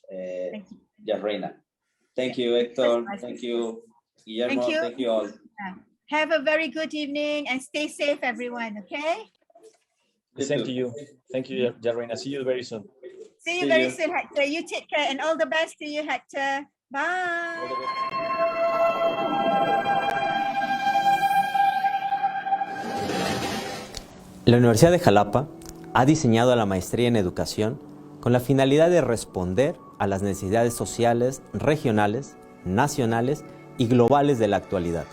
Yazrina. Thank you, Hector. Thank you, Guillermo. Thank you all. Have a very good evening and stay safe, everyone. Okay? The same to you. Thank you, Yazrina. See you very soon. See you very soon, Hector. You take care and all the best to you, Hector. Bye. La Universidad de Xalapa ha diseñado la maestría en educación con la finalidad de responder a las necesidades sociales, regionales, nacionales y globales de la actualidad.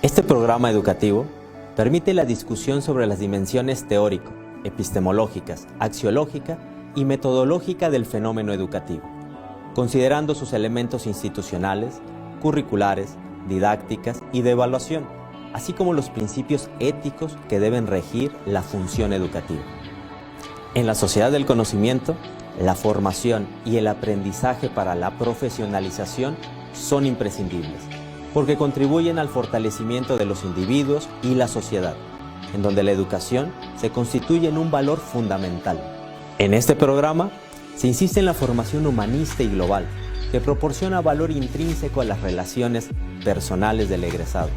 Este programa educativo permite la discusión sobre las dimensiones teórico, epistemológicas, axiológica y metodológica del fenómeno educativo, considerando sus elementos institucionales, curriculares, didácticas y de evaluación, así como los principios éticos que deben regir la función educativa. En la sociedad del conocimiento, la formación y el aprendizaje para la profesionalización son imprescindibles, porque contribuyen al fortalecimiento de los individuos y la sociedad, en donde la educación se constituye en un valor fundamental. En este programa se insiste en la formación humanista y global, que proporciona valor intrínseco a las relaciones personales del egresado.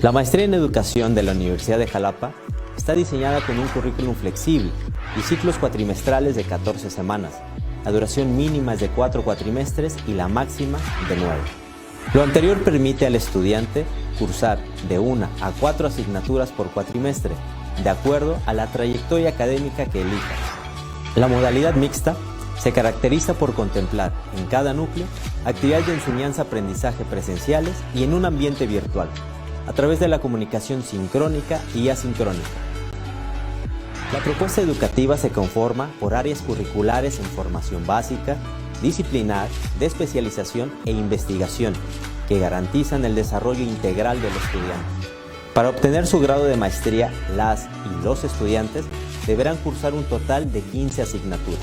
La maestría en educación de la Universidad de Xalapa está diseñada con un currículum flexible y ciclos cuatrimestrales de 14 semanas. La duración mínima es de 4 cuatrimestres y la máxima de 9. Lo anterior permite al estudiante cursar de 1 a 4 asignaturas por cuatrimestre, de acuerdo a la trayectoria académica que elija. La modalidad mixta se caracteriza por contemplar en cada núcleo actividades de enseñanza-aprendizaje presenciales y en un ambiente virtual, a través de la comunicación sincrónica y asincrónica. La propuesta educativa se conforma por áreas curriculares en formación básica, disciplinar, de especialización e investigación, que garantizan el desarrollo integral del estudiante. Para obtener su grado de maestría, las y los estudiantes deberán cursar un total de 15 asignaturas.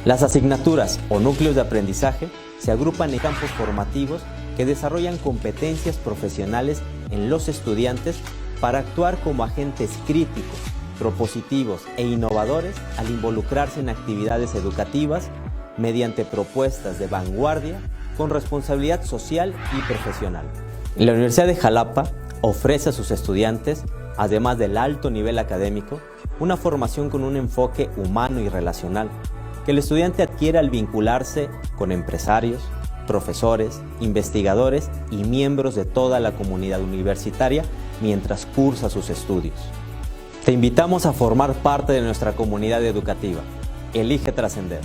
Las asignaturas o núcleos de aprendizaje se agrupan en campos formativos que desarrollan competencias profesionales en los estudiantes para actuar como agentes críticos, propositivos e innovadores al involucrarse en actividades educativas mediante propuestas de vanguardia con responsabilidad social y profesional. La Universidad de Xalapa ofrece a sus estudiantes, además del alto nivel académico, una formación con un enfoque humano y relacional, que el estudiante adquiere al vincularse con empresarios, profesores, investigadores y miembros de toda la comunidad universitaria mientras cursa sus estudios. Te invitamos a formar parte de nuestra comunidad educativa. Elige trascender.